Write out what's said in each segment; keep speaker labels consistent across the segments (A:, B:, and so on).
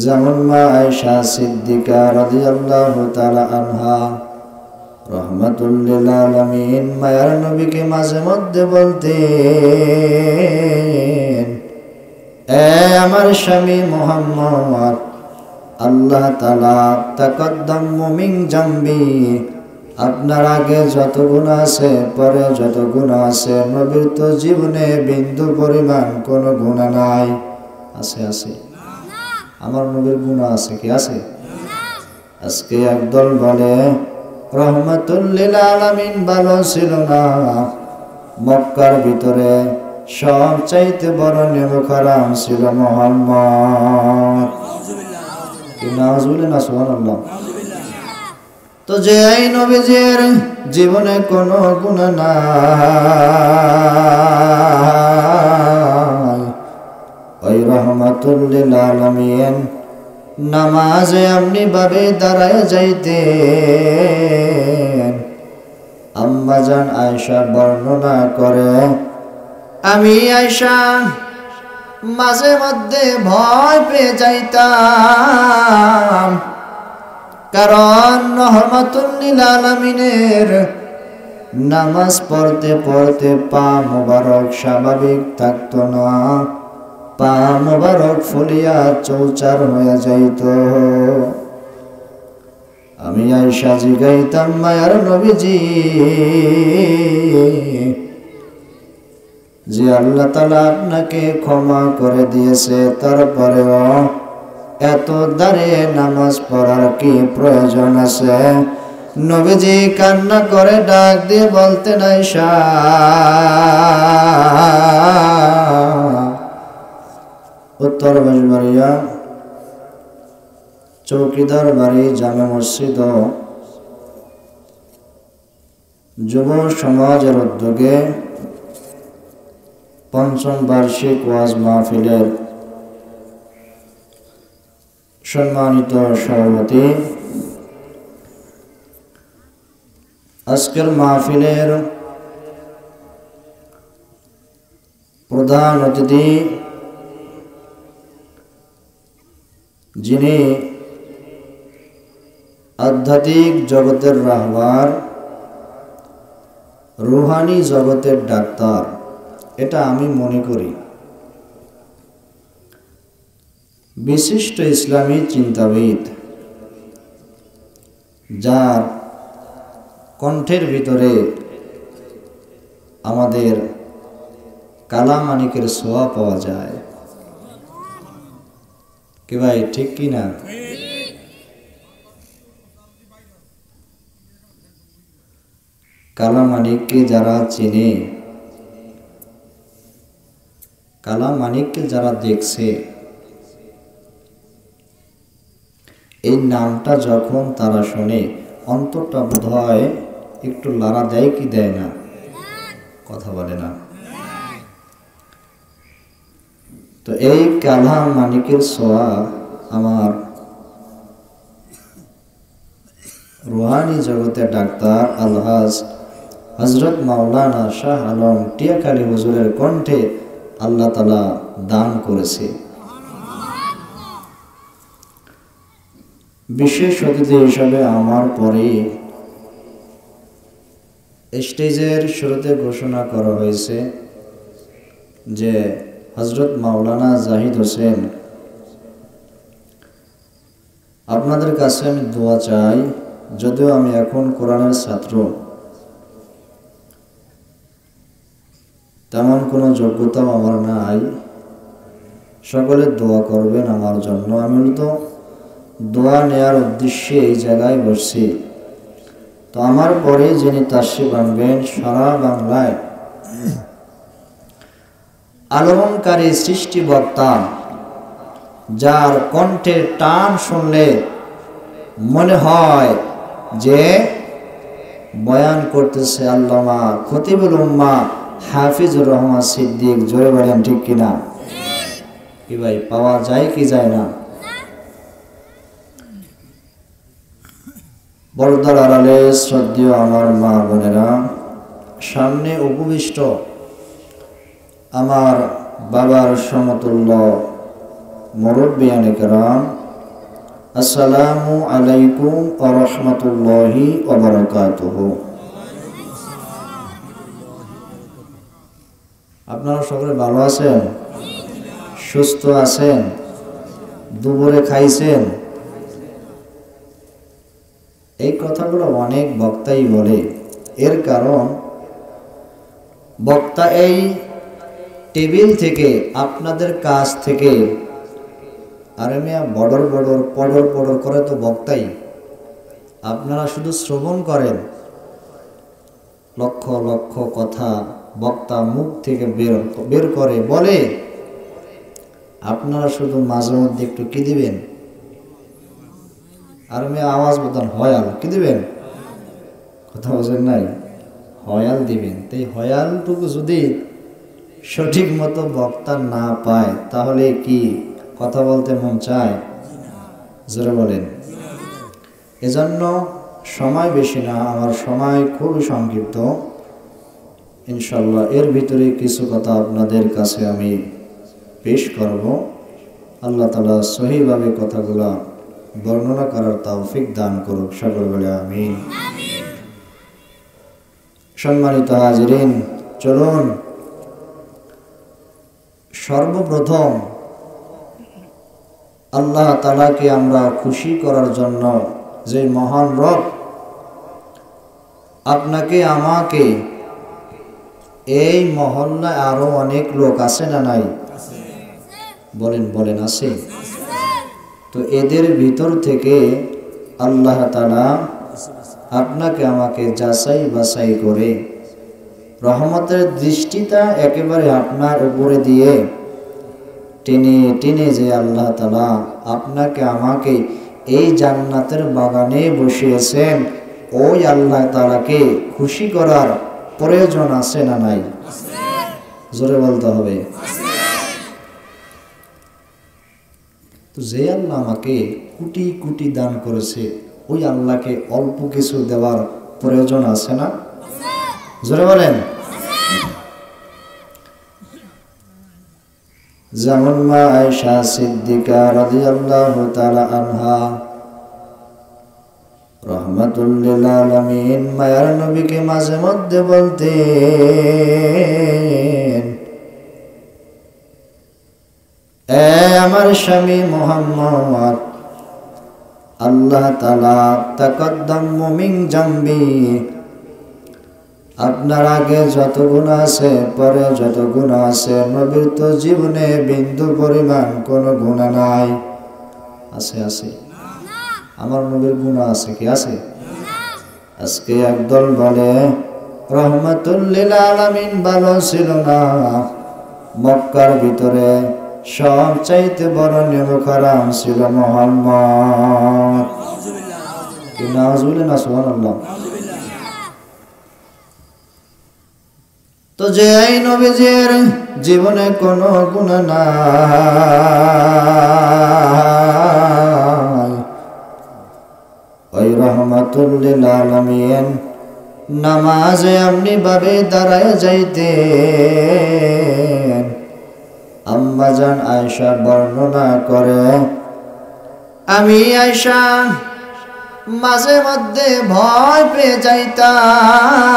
A: যেমন মা আয়েশা সিদ্দিকা রাদিয়াল্লাহু তাআলা আনহা রাহমাতুল লিল আলামিন মায়ার নবীকে মাঝে মধ্যে বলতেন, এ আমার স্বামী মুহাম্মদ, আল্লাহ তাআলা তাকদ্দামু মিন জামবি, আপনার আগে যত গুনাহ আছে পরে যত গুনাহ আছে, নবীর তো জীবনে বিন্দু পরিমাণ কোনো গুনাহ নাই। আছে আছে আমার নবীর গুনাহ আছে কি আছে? আজকে একদল বলে রহমাতুল লিল আলামিন ভালো ছিল না, মক্কার ভিতরে সবচাইতে বড় নেমখারাম ছিল মুহাম্মদ। নাউজুবিল্লাহ না সুবহানাল্লাহ। তো যে এই নবীজির জীবনে কোনো গুনাহ নাই, ওই রহমাতুল লিল আলামিন নামাজে এমনি ভাবে দাঁড়ায় যাইতেন, আম্মাজান আয়েশা বর্ণনা করে, আমি আয়েশা মাঝে মধ্যে ভয় পেয়ে যাইতাম, কারণ রহমাতুল লিল আলামিনের নামাজ পড়তে পড়তে পা মোবারক স্বাভাবিক থাকতো না, পা মোবারক ফুলিয়া চৌচার হয়ে যাইত। আমি আয়েশা জিগাইতাম, মায়ার নবীজি, যে আল্লাহ তাআলা আপনাকে ক্ষমা করে দিয়েছে, তারপরেও এত দাঁড়িয়ে নামাজ পড়ার কি প্রয়োজন আছে? নবীজি কান্না করে ডাক দিয়ে বলতেন, আয়েশা, উত্তর বাঁশবাড়িয়া চৌকিদার বাড়ি জামে মসজিদ যুব সমাজের উদ্যোগে পঞ্চম বার্ষিক ওয়াজ মাহফিলের সম্মানিত সভাপতি, আজকের মাহফিলের প্রধান অতিথি, যিনি আধ্যাত্মিক জগতের রাহবার, রুহানি জগতের ডাক্তার, এটা আমি মনে করি, বিশিষ্ট ইসলামী চিন্তাবিদ, যার কণ্ঠের ভিতরে আমাদের কালামানিকের ছোঁয়া পাওয়া যায়। কি ভাই, ঠিক কি না? কালামানিককে যারা চেনে, কালামানিককে যারা দেখছে, এই নামটা যখন তারা শোনে, অন্তরটা বোধহয় একটু লাড়া দেয় কি দেয় না? কথা বলে না। তো এই কালামানিকের ছোঁয়া আমার রুহানি জগতের ডাক্তার আলহাজ হযরত মাওলানা শাহ আলম টিয়াখালী হুজুরের কণ্ঠে আল্লাহ তাআলা দান করেছে। বিশেষ অতিথি হিসাবে আমার পরে স্টেজের শুরুতে ঘোষণা করা হয়েছে যে হযরত মাওলানা জাহিদ হোসেন, আপনাদের কাছে আমি দোয়া চাই। যদিও আমি এখন কোরআনের ছাত্র, তেমন কোনো যোগ্যতাও আমার নাই, সকলে দোয়া করবেন আমার জন্য। আমি তো দোয়া নেয়ার উদ্দেশ্যে এই জায়গায় বসছি। তো আমার পরে যিনি তাশরিফ আনবেন, সারা বাংলায় আলোড়নকারী সৃষ্টি বক্তা, যার কণ্ঠের টান শুনলে মনে হয় যে বয়ান করতেছে আল্লামা খতিবুল উম্মাহ হাফিজুর রহমান সিদ্দিক। জোরে বলেন ঠিক কিনা? কি ভাই, পাওয়া যায় কি যায় না? পর্দার আড়ালে শ্রদ্ধেয় আমার মা বোনেরা, সামনে উপবিষ্ট আমার বাবার সমতুল্য মুরব্বিয়ানে কেরাম, আসসালামু আলাইকুম ওয়া রাহমাতুল্লাহি ওয়া বারাকাতুহু। আপনারা সকলে ভালো আছেন? সুস্থ আছেন? দুপুরে খাইছেন? এই কথাগুলো অনেক বক্তাই বলে। এর কারণ বক্তা এই টেবিল থেকে, আপনাদের কাছ থেকে, আরে মিয়া বড়র বড়র পড়র পড়র করে তো বক্তাই, আপনারা শুধু শ্রবণ করেন। লক্ষ লক্ষ কথা বক্তা মুখ থেকে বের করে বলে, আপনারা শুধু মাঝে মধ্যে একটু কি দিবেন? আর মেয়ে আওয়াজ বোধন হয়াল কি দিবেন? কথা বোঝেন নাই? হয়াল দিবেন। তাই হয়ালটুকু যদি সঠিক মতো বক্তা না পায় তাহলে কি কথা বলতে মন চায়? জোরে বলেন। এজন্য সময় বেশি না, আমার সময় খুবই সংক্ষিপ্ত। ইনশাল্লাহ এর ভিতরে কিছু কথা আপনাদের কাছে আমি পেশ করব। আল্লাহ তাআলা সহিভাবে কথাগুলো বর্ণনা করার তৌফিক দান করুক, সকলে বলে আমিন। সম্মানিত হাজিরিন, চলুন সর্বপ্রথম আল্লাহ তাআলাকে আমরা খুশি করার জন্য, যে মহান রব আপনাকে আমাকে, এই মহল্লায় আরো অনেক লোক আছে না নাই? বলেন বলেন, আছে? তো এদের ভিতর থেকে আল্লাহ তাআলা আপনাকে আমাকে যাচাই বাছাই করে রহমতের দৃষ্টিটা একেবারে আপনার উপরে দিয়ে টেনে টেনে যে আল্লাহ তাআলা আপনাকে আমাকে এই জান্নাতের বাগানে বসিয়েছেন, ওই আল্লাহ তাআলাকে খুশি করার প্রয়োজন আছে না নাই? জোরে বলতে হবে। তো যে আল্লাহ আমাকে কোটি কোটি দান করেছে, ওই আল্লাহকে অল্প কিছু দেওয়ার প্রয়োজন আছে না? জোরে বলেন। যেমন মা আয়েশা সিদ্দিকা রাদিয়াল্লাহু তাআলা আনহা রাহমাতুল লিল আলামিন মায়ার নবীকে মাঝে মধ্যে বলতেন, এ আমার স্বামী মুহাম্মদ, আল্লাহ তাআলা তাকাদ্দামু মিন জামবি, আপনার আগে যত গুনাহ আছে, পরে যত গুনাহ আছে, নবীর তো জীবনে বিন্দু পরিমাণ কোনো গুনাহ নাই। আছে? আছে? আমার নবীর গুনাহ আছে কি? আছে? আজকে একদল বলে রহমাতুল লিল আলামিন ভালো ছিল না, মক্কার ভিতরে সবচাইতে বড় নেমখারাম ছিল মুহাম্মদ। কি নাউজুবিল্লাহ না সুবহানাল্লাহ। তো যে এই নবীজির জীবনে কোনো গুনাহ নাই, ওই রহমাতুল লিল আলামিন নামাজে এমনি ভাবে দাঁড়ায় যাইতেন, আম্মা জান আয়েশা বর্ণনা করে, আমি আয়েশা মাঝে মধ্যে ভয় পেয়ে যাইতাম,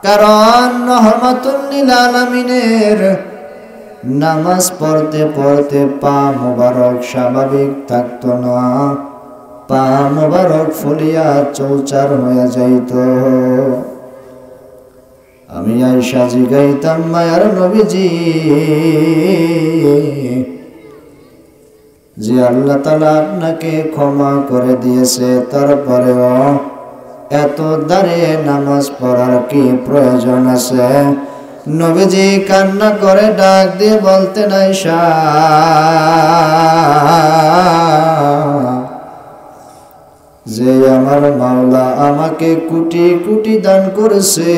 A: কারণ রহমাতুল লিল আলামিনের নামাজ পড়তে পড়তে পা মোবারক স্বাভাবিক থাকতো না, পা মোবারক ফুলিয়া চৌচার হয়ে যাইত। আমি আয়েশা জিগাইতাম, মায়ার নবীজি, যে আল্লাহ তাআলা আপনাকে ক্ষমা করে দিয়েছে, তারপরেও এত দাঁড়িয়ে নামাজ পড়ার কি প্রয়োজন আছে? নবীজি কান্না করে ডাক দিয়ে বলতেন, আয়েশা, যে আমার মাওলা আমাকে কোটি কোটি দান করেছে,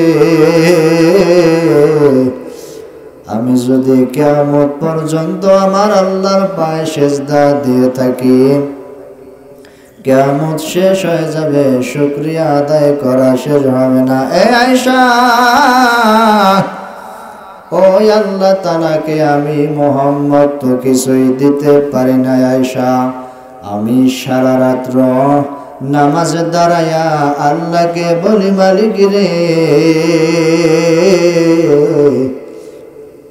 A: আমি যদি কিয়ামত পর্যন্ত আমার আল্লাহর পায়ে সিজদা দিয়ে থাকি, কিয়ামত শেষ হয়ে যাবে, শুকরিয়া আদায় করা শেষ হবে না। এ আয়েশা, ওই আল্লাহ তাআলাকে আমি মুহাম্মদ তো কিছুই দিতে পারি না আয়েশা, আমি সারা রাত্র নামাজ দাঁড়ায়া আল্লাহকে বলি, মালিক রে,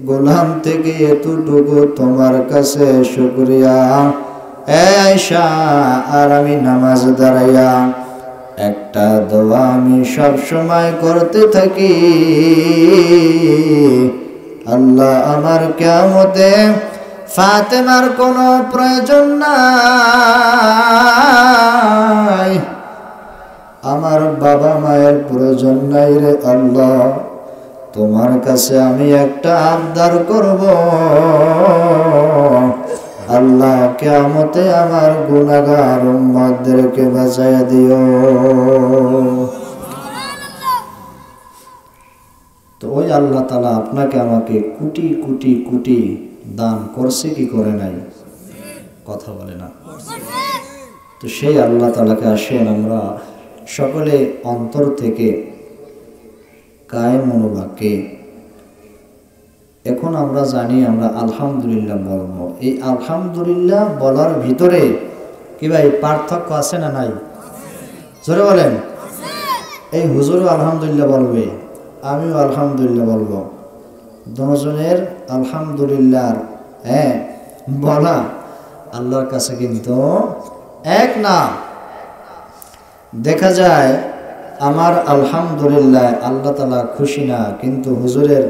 A: গোলাম থেকে এতটুকু তোমার কাছে শুকরিয়া। আয়েশা, আর আমি নামাজ দাঁড়াইয়া একটা দোয়া আমি সব সময় করতে থাকি, আল্লাহ আমার কিয়ামতে ফাতেমার কোনো প্রয়োজন নাই, আমার বাবা মায়ের প্রয়োজন নাই রে আল্লাহ, তোমার কাছে আমি একটা আবদার করব, আল্লাহ কিয়ামতে আমার গুনাহগার উম্মতদেরকে বাঁচাইয়া দিও। তো ওই আল্লাহ তাআলা আপনাকে আমাকে কোটি কোটি কোটি দান করছে কি করে নাই? কথা বলে না। তো সেই আল্লাহ তাআলাকে আসেন আমরা সকলে অন্তর থেকে কায়েম মনোবাক্যে, এখন আমরা জানি আমরা আলহামদুলিল্লাহ বলবো। এই আলহামদুলিল্লাহ বলার ভিতরে কি ভাই পার্থক্য আছে না নাই? জোরে বলেন। এই হুজুরও আলহামদুলিল্লাহ বলবে, আমিও আলহামদুলিল্লাহ বলবো, দুজনের আলহামদুলিল্লাহ বলা আল্লাহর কাছে কিন্তু এক না। দেখা যায় আমার আলহামদুলিল্লাহ আল্লাহ তাআলা খুশি না, কিন্তু হুজুরের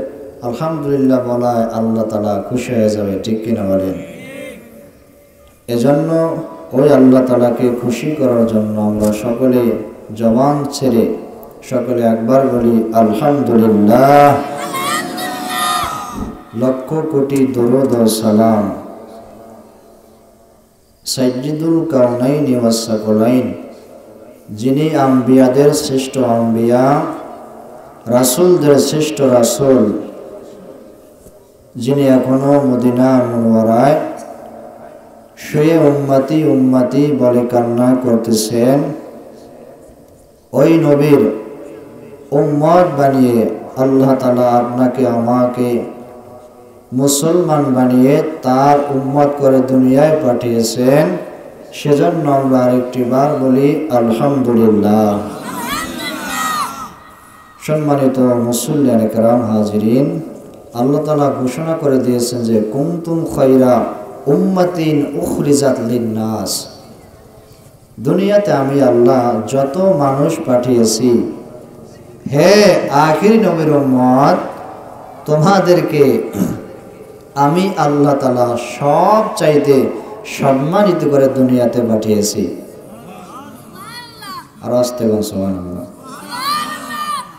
A: আলহামদুলিল্লাহ বলায় আল্লাহ তাআলা খুশি হয়ে যাবে, ঠিক কিনা বলেন? এজন্য ওই আল্লাহ তাআলাকে খুশি করার জন্য আমরা সকলে জবান ছেড়ে সকলে একবার বলি আলহামদুলিল্লাহ। লক্ষ কোটি দরুদ ও সালাম সাইয়্যিদুল কাউনাইনি ওয়াস সাকলাইন, যিনি আম্বিয়াদের শ্রেষ্ঠ আম্বিয়া, রাসূলদের শ্রেষ্ঠ রাসূল, যিনি এখনো মদিনা মুনওয়ারায় শুয়ে উম্মতি উম্মতি বলে কান্না করতেছেন, ওই নবীর উম্মত বানিয়ে আল্লাহ তাআলা আপনাকে আমাকে মুসলমান বানিয়ে তার উম্মত করে দুনিয়ায় পাঠিয়েছেন। সেজন্য আমরা আরেকটি বার বলি আলহামদুলিল্লাহ। সম্মানিত মুসল্লিয়ানে কেরাম, হাজিরিন, আল্লাহ তাআলা ঘোষণা করে দিয়েছেন যে কুনতুম খায়রা উম্মাতিন উখরিজাত লিন্নাস, দুনিয়াতে আমি আল্লাহ যত মানুষ পাঠিয়েছি, হে আখিরি নবীর উম্মত, তোমাদেরকে আমি আল্লাহ তাআলা সব চাইতে সম্মানিত করে দুনিয়াতে পাঠিয়েছি। আর আস্তে বলেন সুবহানাল্লাহ,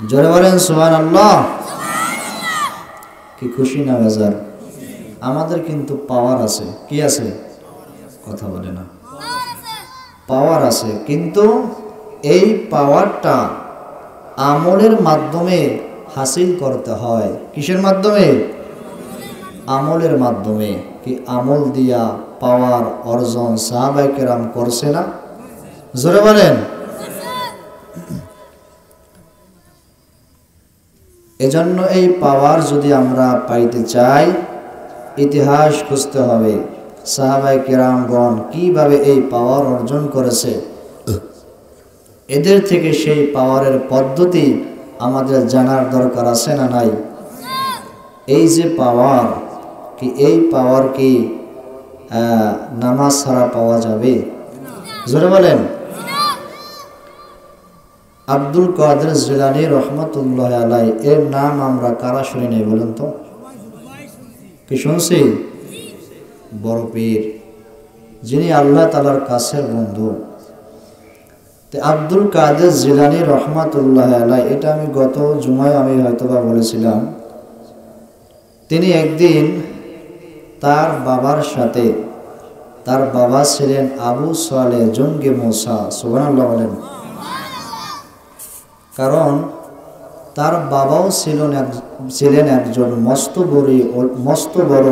A: জোরে বলেন সুবহানাল্লাহ। কি খুশি না বেজার? আমাদের কিন্তু পাওয়ার আছে। কি আছে? কথা বলে না। পাওয়ার আছে, কিন্তু এই পাওয়ারটা আমলের মাধ্যমে হাসিল করতে হয়। কিসের মাধ্যমে? আমলের মাধ্যমে। কি আমল দিয়া পাওয়ার অর্জন সাহাবায়ে কেরাম করছে না? জোরে বলেন। এজন্য এই পাওয়ার যদি আমরা পাইতে চাই, ইতিহাস খুঁজতে হবে, সাহাবায়ে কেরামগণ কিভাবে এই পাওয়ার অর্জন করেছে, এদের থেকে সেই পাওয়ারের পদ্ধতি আমাদের জানার দরকার আছে না নাই? এই যে পাওয়ার, কি এই পাওয়ার কি নামাজ ছাড়া পাওয়া যাবে? জোরে বলেন। আব্দুল কাদের জিলানী রহমতুল্লাহ আলাই এর নাম আমরা কারা শুনি নাই বলেন তো? কি শুনছি? বড় পীর, যিনি আল্লাহ তাআলার কাছের বন্ধু। আব্দুল কাদের জিলানী রহমতুল্লাহ আলাই, এটা আমি গত জুমায় আমি হয়তোবা বলেছিলাম। তিনি একদিন তার বাবার সাথে, তার বাবা ছিলেন আবু সালেহ জঙ্গি মুসা, সুবহানাল্লাহ বলেন। কারণ তার বাবাও ছিলেন একজন মস্ত বড়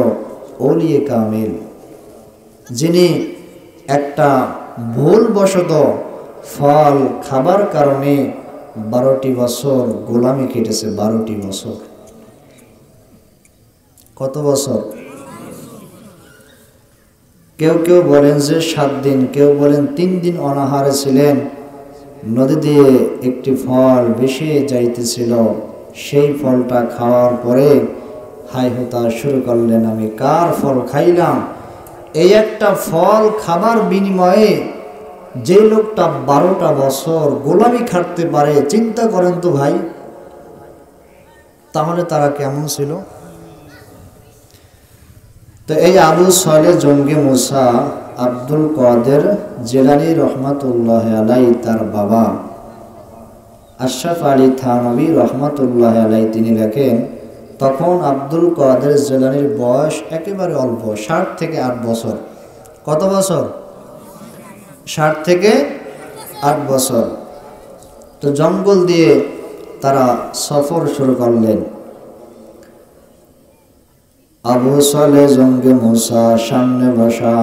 A: ওলিয়ে কামিল, যিনি একটা ভুলবশত ফল খাবার কারণে 12টি বছর গোলামি কেটেছে। 12টি বছর। কত বছর? কেউ কেউ বলেন যে 7 দিন, কেউ বলেন 3 দিন অনাহারে ছিলেন। নদী দিয়ে একটি ফল ভেসে যাইতেছিল, সেই ফলটা খাওয়ার পরে হাই হতাশ শুরু করলেন, আমি কার ফল খাইলাম। এই একটা ফল খাবার বিনিময়ে যে লোকটা 12টা বছর গোলামি খাটতে পারে, চিন্তা করেন তো ভাই, তাহলে তারা কেমন ছিল। তো এই আবু সালেহ জঙ্গি মুসা আব্দুল কাদের জিলানী রহমাতুল্লাহ আলাইহি, তার বাবা আশরাফ আলী থানভী রহমাতুল্লাহ আলাইহি তিনি লেখেন, তখন আব্দুল কাদের জিলানীর বয়স একেবারে অল্প, 60 থেকে 8 বছর। কত বছর? 60 থেকে 8 বছর। তো জঙ্গল দিয়ে তারা সফর শুরু করলেন। আবু সালেহ জঙ্গি মুসা সামনে বসা,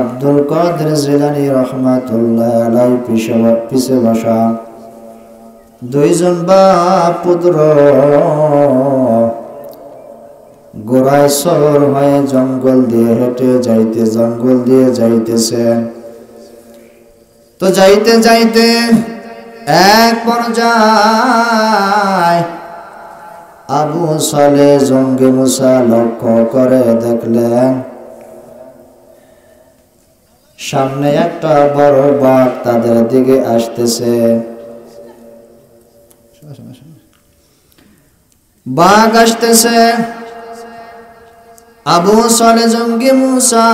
A: আব্দুল কাদের জিলানী রহমাতুল্লাহ আলাইহি পিছে বসা। দুইজন বাপ পুত্র গোড়ায় সওয়ার হয়ে জঙ্গল দিয়ে হেঁটে যাইতেছে। তো যাইতে যাইতে এক পর্যায়ে আবু সালেহ জঙ্গি মুসা লক্ষ্য করে দেখলেন সামনে একটা বড় বাঘ তাদের দিকে আসতেছে। বাঘ আসতেছে। আবু সালেহ জঙ্গি মুসা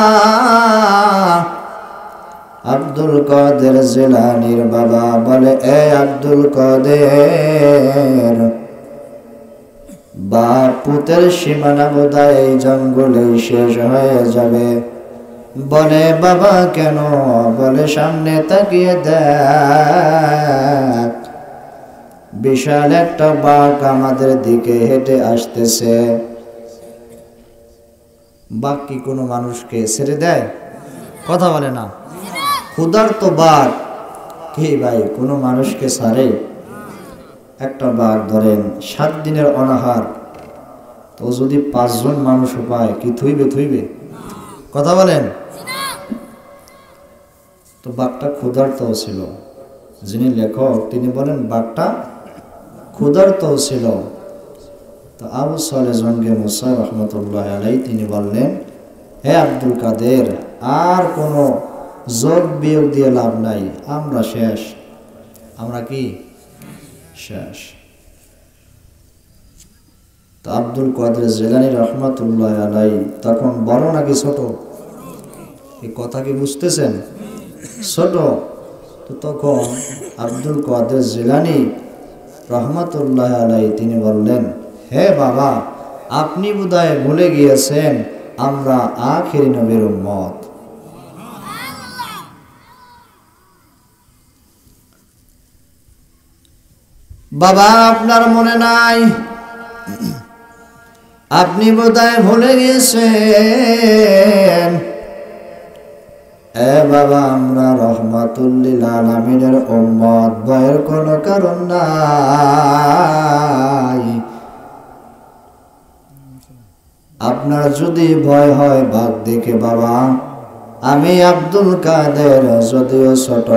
A: আব্দুল কাদের জিলানীর বাবা বলে, এ আব্দুল কাদের, বাপ পুতের সীমানা বোধহয় এই জঙ্গলে শেষ হয়ে যাবে। বলে, বাবা কেন? বলে, সামনে তাকিয়ে দেখ, বিশাল একটা বাঘ আমাদের দিকে হেঁটে আসতেছে। বাঘ কি কোনো মানুষকে ছেড়ে দেয়? কথা বলে না। ক্ষুধার্ত বাঘ কি ভাই কোনো মানুষকে ছাড়ে? একটা বাঘ ধরেন 7 দিনের অনাহার, তো যদি 5 জন মানুষ পায় কি থইবে? কথা বলেন। তো বাঘটা ক্ষুধার্ত ছিল। যিনি লেখক তিনি বলেন বাঘটা ক্ষুধার্ত ছিল। তো আবু সালেহ জঙ্গি মুসা রহমতুল্লাহ আলাইহি তিনি বললেন, হে আব্দুল কাদের, আর কোনো যোগ বিয়োগ দিয়ে লাভ নাই, আমরা শেষ। আমরা কি শেষ? তো আব্দুল কাদের জিলানী রহমাতুল্লাহ আলাইহি তখন বড় নাকি ছোট? এই কথা কি বুঝতেছেন? ছোট। তো তখন আব্দুল কাদের জিলানী রহমাতুল্লাহ আলাইহি তিনি বললেন, হে বাবা, আপনি বোধহয় ভুলে গিয়েছেন আমরা আখিরি নবীর উম্মত। বাবা আপনার মনে নাই? আপনি বোধহয় ভুলে গিয়েছেন, এ বাবা আমরা রহমাতুল লিল আলামিনের উম্মত, ভয়ের কোনো কারণ নাই। আপনার যদি ভয় হয় বাঘ দেখে বাবা, আমি আব্দুল কাদের যদিও ছোট,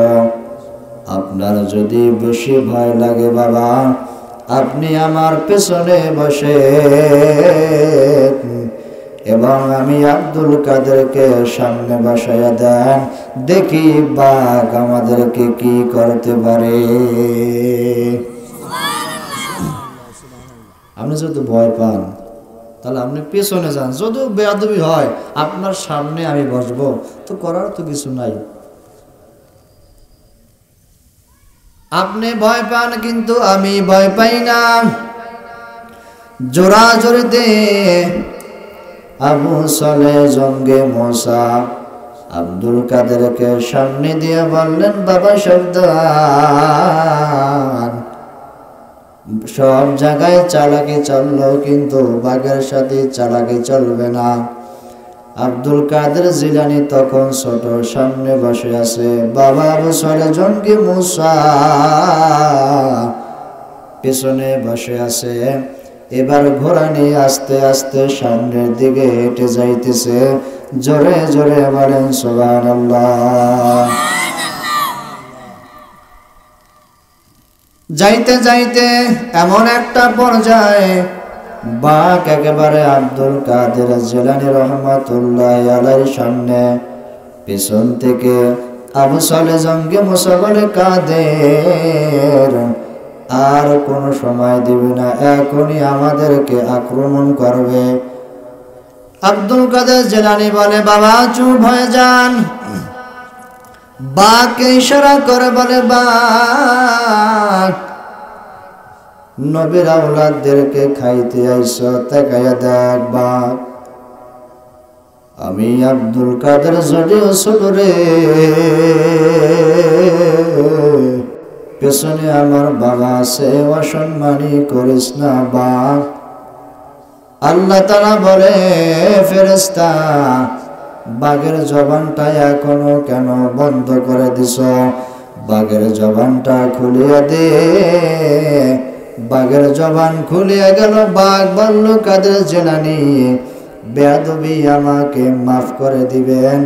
A: আপনার যদি বেশি ভয় লাগে বাবা, আপনি আমার পেছনে বসে এবং আমি আব্দুল কাদেরকে সামনে বসাইয়া দেন, দেখি বাঘ আমাদেরকে কি করতে পারে। আপনি যদি ভয় পান তাহলে আপনি পেছনে যান, যদিও বেয়াদবি হয় আপনার সামনে আমি বসবো, তো করার তো কিছু নাই। আপনি ভয় পান কিন্তু আমি ভয় পাই না। জোরাজোরিতে আবু সালেহ জঙ্গি মুসা আব্দুল কাদেরকে সামনে দিয়ে বললেন, বাবা সাবধান, সব জায়গায় চালাকি চললো কিন্তু বাঘের সাথে চালাকি চলবে না। আব্দুল কাদের জিলানী তখন ছোট, সামনে বসে আছে। বাবা আবু সালেহ জঙ্গি মুসা পেছনে বসে আছে। এবার ঘোড়া নিয়ে আস্তে আস্তে সামনের দিকে হেঁটে যাইতেছে। জোরে জোরে বলেন সুবহানাল্লাহ। যাইতে যাইতে এমন একটা পর্যায়ে বাঘ একেবারে আব্দুল কাদের জিলানী রহমাতুল্লাহি আলাইহির সামনে পিছন থেকে আবু সালে জঙ্গে মুসাবলে কাদের, আর কোনো সময় দিবে না, এখনই আমাদেরকে আক্রমণ করবে। আব্দুল কাদের জিলানী বলে, বাবা চুপ হয়ে যান। বাঘকে ইশারা করে বলে, বাঘ নবীর আওলাদদেরকে খাইতে আইছো, তাকায়া দেখ বাঘ, আমি আব্দুল কাদের যদিও ছোট রে, পেছনে আমার বাবা আছে, অসম্মানী করিস না বাঘ। আল্লাহ তাআলা বলে, ফেরেশতা বাঘের জবানটা এখনো কেন বন্ধ করে দিছ? বাঘের জবানটা খুলিয়ে দে। বাঘের জবান খুলিয়ে গেল। বাঘ বলল, কাদের জিলানী বেয়াদবি, আমাকে মাফ করে দিবেন,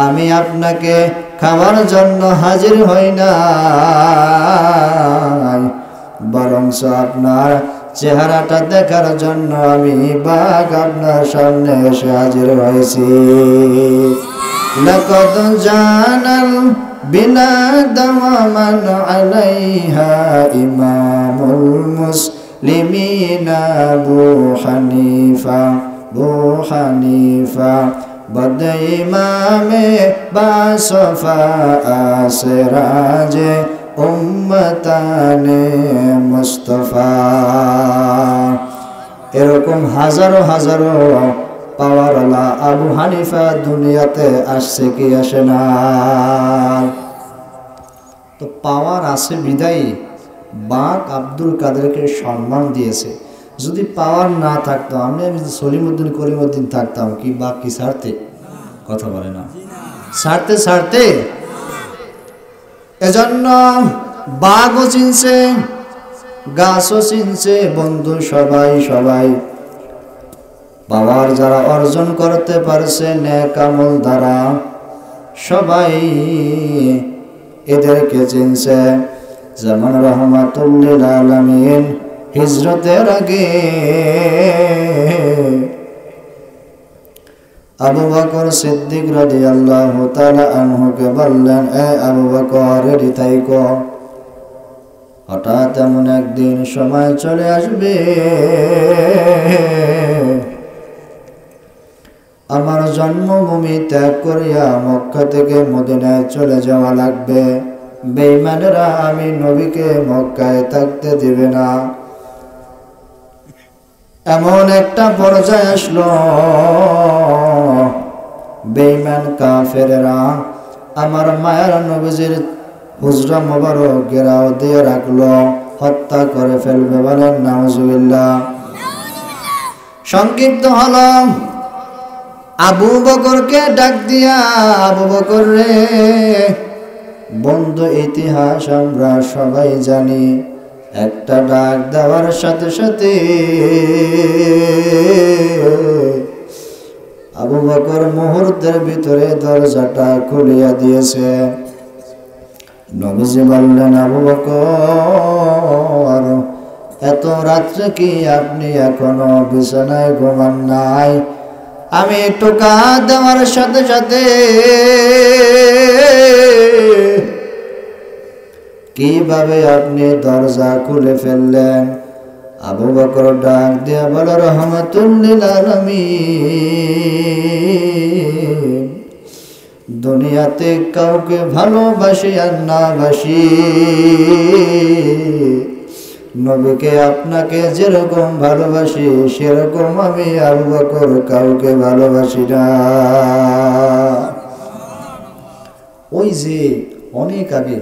A: আমি আপনাকে খাওয়ার জন্য হাজির হই নাই, বরঞ্চ আপনার চেহারাটা দেখার জন্য আমি বাঘ আপনার সামনে এসে হাজির হয়েছি। লাকাদ জানাল বিলাদ ওয়া মান আলাইহা ইমামুল মুসলিমিনা আবু হানিফা বদ ইমামে বাসফা আসরাজে উম্মতানে মুস্তাফা। এরকম হাজারো হাজারো পাওয়ারওয়ালা আবু হানিফা দুনিয়াতে আসছে কি আসে না? তো পাওয়ার আছে বিদায়ী বাঘ আব্দুল কাদেরকে সম্মান দিয়েছে। যদি পাওয়ার না থাকতো, আমি সলিমউদ্দিন করিমউদ্দিন থাকতাম, কি বাঘ কি ছাড়তে? কথা বলে না, ছাড়তে। এজন্য বাঘও চিনছে, গাছও চিনছে, বন্ধু সবাই পাওয়ার যারা অর্জন করতে পারছে নেক আমল দ্বারা, সবাই এদেরকে চিনছে। যেমন রাহমাতুল লিল আলামিন হিজরতের আগে আবু বকর সিদ্দিক রাদিয়াল্লাহু তাআলা আনহুকে বললেন, এ আবু বকর রেডি থাইকো, হঠাৎ এমন একদিন সময় চলে আসবে আমার জন্মভূমি ত্যাগ করিয়া মক্কা থেকে মদিনায় চলে যাওয়া লাগবে। বেঈমানেরা আমি নবীকে মক্কায় থাকতে দিবে না। এমন একটা পর্যায়ে আসলো, বেঈমান কাফেররা আমার মায়ের নবীজির হুজরা মোবারক ঘেরাও দিয়ে রাখলো, হত্যা করে ফেলবে। বলেন নাউজুবিল্লাহ। সংক্ষিপ্ত হলো, আবু বকরকে ডাক দিয়া, আবু বকর রে, বন্ধু ইতিহাস আমরা সবাই জানি, একটা ডাক দেওয়ার সাথে সাথে আবু বকর মুহূর্তের ভিতরে দরজাটা খুলিয়া দিয়েছে। নবীজি বললেন, আবু বকর এত রাত্রে কি আপনি এখনো বিছানায় ঘুমান নাই? আমি টোকা দেওয়ার সাথে সাথে কিভাবে আপনি দরজা খুলে ফেললেন? আবু বকর ডাক দিয়া বলে, রাহমাতুল লিল আলামিন, দুনিয়াতে কাউকে ভালোবাসি আর না বাসি, নবীকে আপনাকে যেরকম ভালোবাসি সেরকম আমি আবু বকর কাউকে ভালোবাসি না। ওই যে অনেক আগে,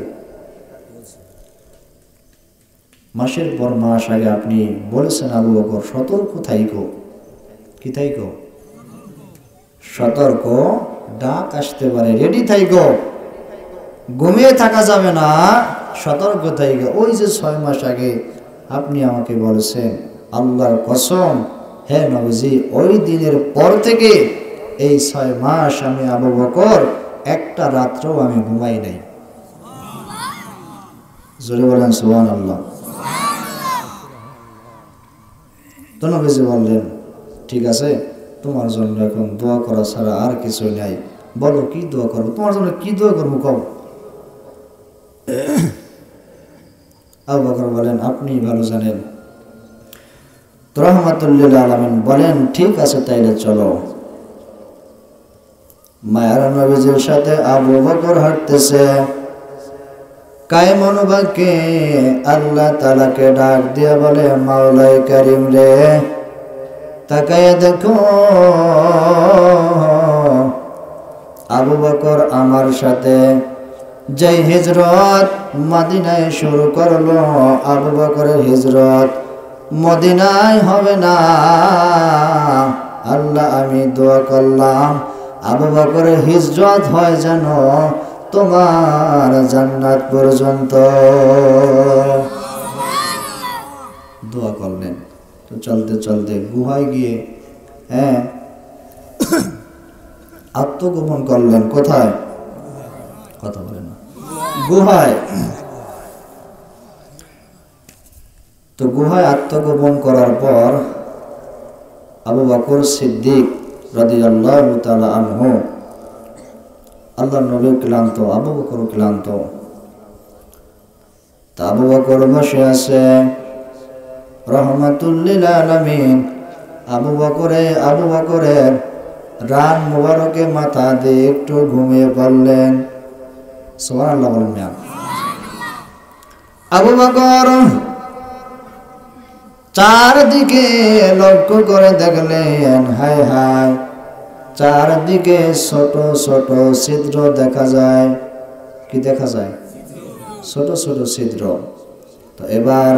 A: মাসের পর মাস আগে আপনি বলেছেন, আবু বকর সতর্ক থাইকো, কি থাইকো? সতর্ক, ডাক আসতে পারে, রেডি থাইকো, ঘুমিয়ে থাকা যাবে না, সতর্ক থাইকো। ওই যে 6 মাস আগে আপনি আমাকে বলেছেন, আল্লাহর কসম হে নবীজি, ওই দিনের পর থেকে এই 6 মাস আমি আবু বকর একটা রাত্রও আমি ঘুমাই নাই। জোরে বলেন সুবহানাল্লাহ। তো নবীজি বললেন, ঠিক আছে, তোমার জন্য এখন দোয়া করা ছাড়া আর কিছু নাই, বলো কি দোয়া করবো, তোমার জন্য কি দোয়া করবো কও। আবু বকর বলেন, আপনি ভালো জানেন। তো রাহমাতুল লিল আলামিন বলেন, ঠিক আছে তাইলে চলো। মায়ার নবীজির সাথে আবু বকর হাঁটতেছে। কায়েমন বাক্যে আল্লাহ তাআলাকে ডাক দিয়ে বলে, মাওলাই কারীম রে, তাকায়া দেখো আবু বকর আমার সাথে যে হিজরত মদিনায় শুরু করলো, আবু বকরের হিজরত মদিনায় হবে না। আল্লাহ আমি দোয়া করলাম আবু বকরের হিজরত হয় যেন তোমার জান্নাত পর্যন্ত। দোয়া করলেন। তো চলতে চলতে গুহায় গিয়ে আত্মগোপন করলেন। কোথায়? কথা বলে না। গুহায়। তো গুহায় আত্মগোপন করার পর আবু বকর সিদ্দিক রাদিয়াল্লাহু তাআলা আনহু, আল্লাহর নবী ক্লান্ত, আবু বকর ক্লান্ত। তা আবু বকর বসে আছে। রাহমাতুল লিল আলামিন আবু বকরের রান মুবারকে মাথা দিয়ে একটু ঘুমিয়ে পড়লেন। সুবহানাল্লাহ বলেন না। আবু বকর চারদিকে লক্ষ্য করে দেখলেন, হায় হায়, চারদিকে ছোট ছোট ছিদ্র দেখা যায়। কি দেখা যায়? ছোট ছোট ছিদ্র। তো এবার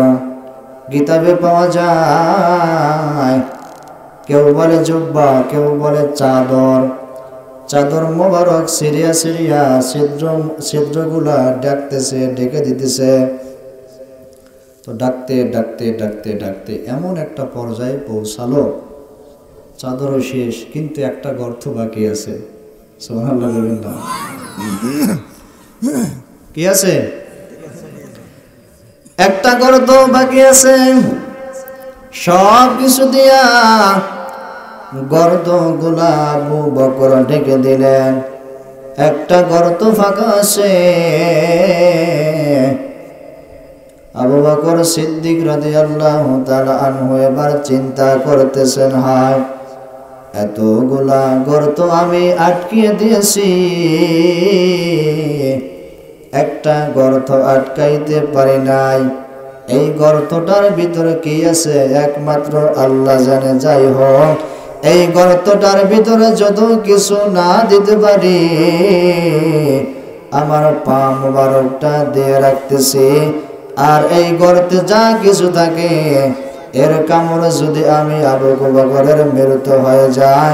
A: কিতাবে পাওয়া যায়, কেউ বলে জুব্বা, কেউ বলে চাদর। চাদর মোবারক সিরিয়া সিরিয়া ছিদ্রগুলা ডাকতেছে, ডেকে দিতেছে। তো ডাকতে ডাকতে ডাকতে ডাকতে এমন একটা পর্যায়ে পৌঁছালো, চাদরও শেষ, কিন্তু একটা গর্ত বাকি আছে। সুবহানাল্লাহ বলবেন না? কি আছে? একটা গর্ত বাকি আছে। সব কিছু দিয়া গর্ত গুলা আবু বকর ঢেকে দিলেন। একটা গর্ত ফাঁকা আছে। আবু বকর সিদ্দিক রাদিয়াল্লাহু তাআলা আনহু এবার চিন্তা করতেছেন, হায়, এতগুলা গর্ত আমি আটকিয়ে দিয়েছি, একটা গর্ত আটকাইতে পারি নাই। এই গর্তটার ভিতরে কি আছে একমাত্র আল্লাহ জানে। যাই হোক, এই গর্তটার ভিতরে যত কিছু না দিতে পারি, আমার পা মোবারকটা দিয়ে রাখতেছি। আর এই গর্তে যা কিছু থাকে, এর কামড়ে যদি আমি আবু বকরের মৃত্যু হয়ে যায়,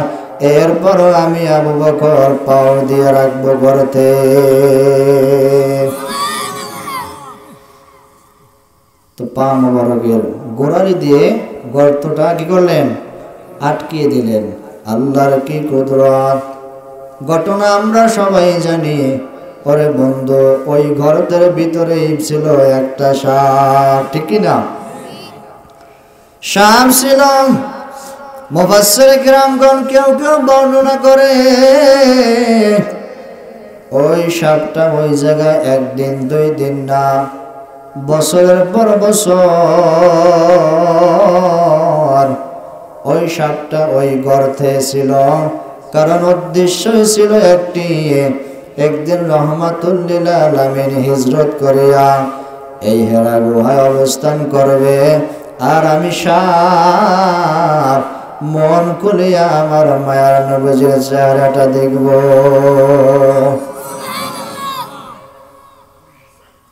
A: এরপরও আমি আবু বকর পাও দিয়ে রাখবো গর্তে। তো পা মোবারকের গোড়ালি দিয়ে গর্তটা কি করলেন? আটকিয়ে দিলেন। আল্লাহর কি কুদরত! ঘটনা আমরা সবাই জানি। পরে বন্ধু, ওই গর্তের ভিতরেই ছিল একটা সাপ, ঠিক কিনা? সাপ ছিল। মুফাসসির কিরামগণ কেউ কেউ বর্ণনা করে, ওই সাপটা ওই জায়গায় একদিন 2 দিন না, বছরের পর বছর ওই সাপটা ওই গর্তে ছিল। কারণ উদ্দেশ্যই ছিল একটি, একদিন রাহমাতুল লিল আলামিন হিজরত করিয়া এই হেরা গুহায় অবস্থান করবে, আর আমি সাপ মন খুলিয়া আমার মায়ার নবীর চেহারাটা দেখব।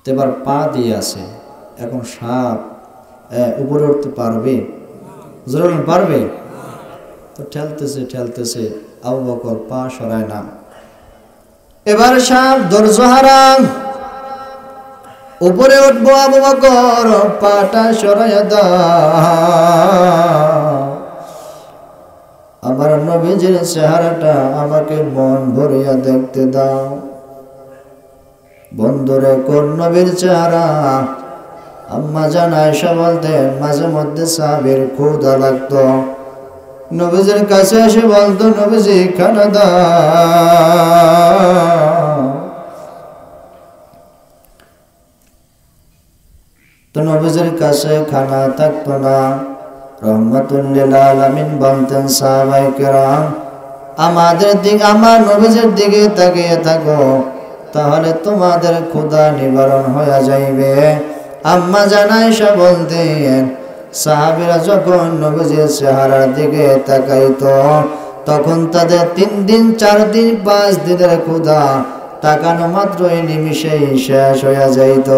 A: এবার পা দিয়ে আছে, এখন সাপ উপরে উঠতে পারবে? জোরে পারবে? তো ঠেলতেছে ঠেলতেছে, আবু বকর পা সরায় না। এবার সাপ ধৈর্য হারাম, উপরে উঠবো, আবু বকর পাটা সরাইয়া দাও। আমার নবীজির চেহারাটা আমাকে মন ভরিয়া দেখতে দাও। বন্ধুরে, কোন নবীর চেহারা? আম্মা জান আয়েশা বলতেন মাঝে মধ্যে সাহাবীর ক্ষুধা লাগতো, নবীজির কাছে এসে বলতো, নবীজি খানা দাও। তো নবীজির কাছে খানা থাকতো না। রহমাতুল লিল আলামিন বলতেন, সাহাবায়ে কেরাম আমাদের দিকে, আমার নবীজির দিকে তাকিয়ে থাকো, তাহলে তোমাদের ক্ষুধা নিবারণ হয়ে যাইবে। আম্মা জান আয়েশা বলতেন, সাহাবীরা যখন নবীজির চেহারার দিকে তাকাইতো, তখন তাদের 3 দিন 4 দিন 5 দিনের ক্ষুধা তাকানো মাত্রই নিমিষেই শেষ হয়ে যাইত।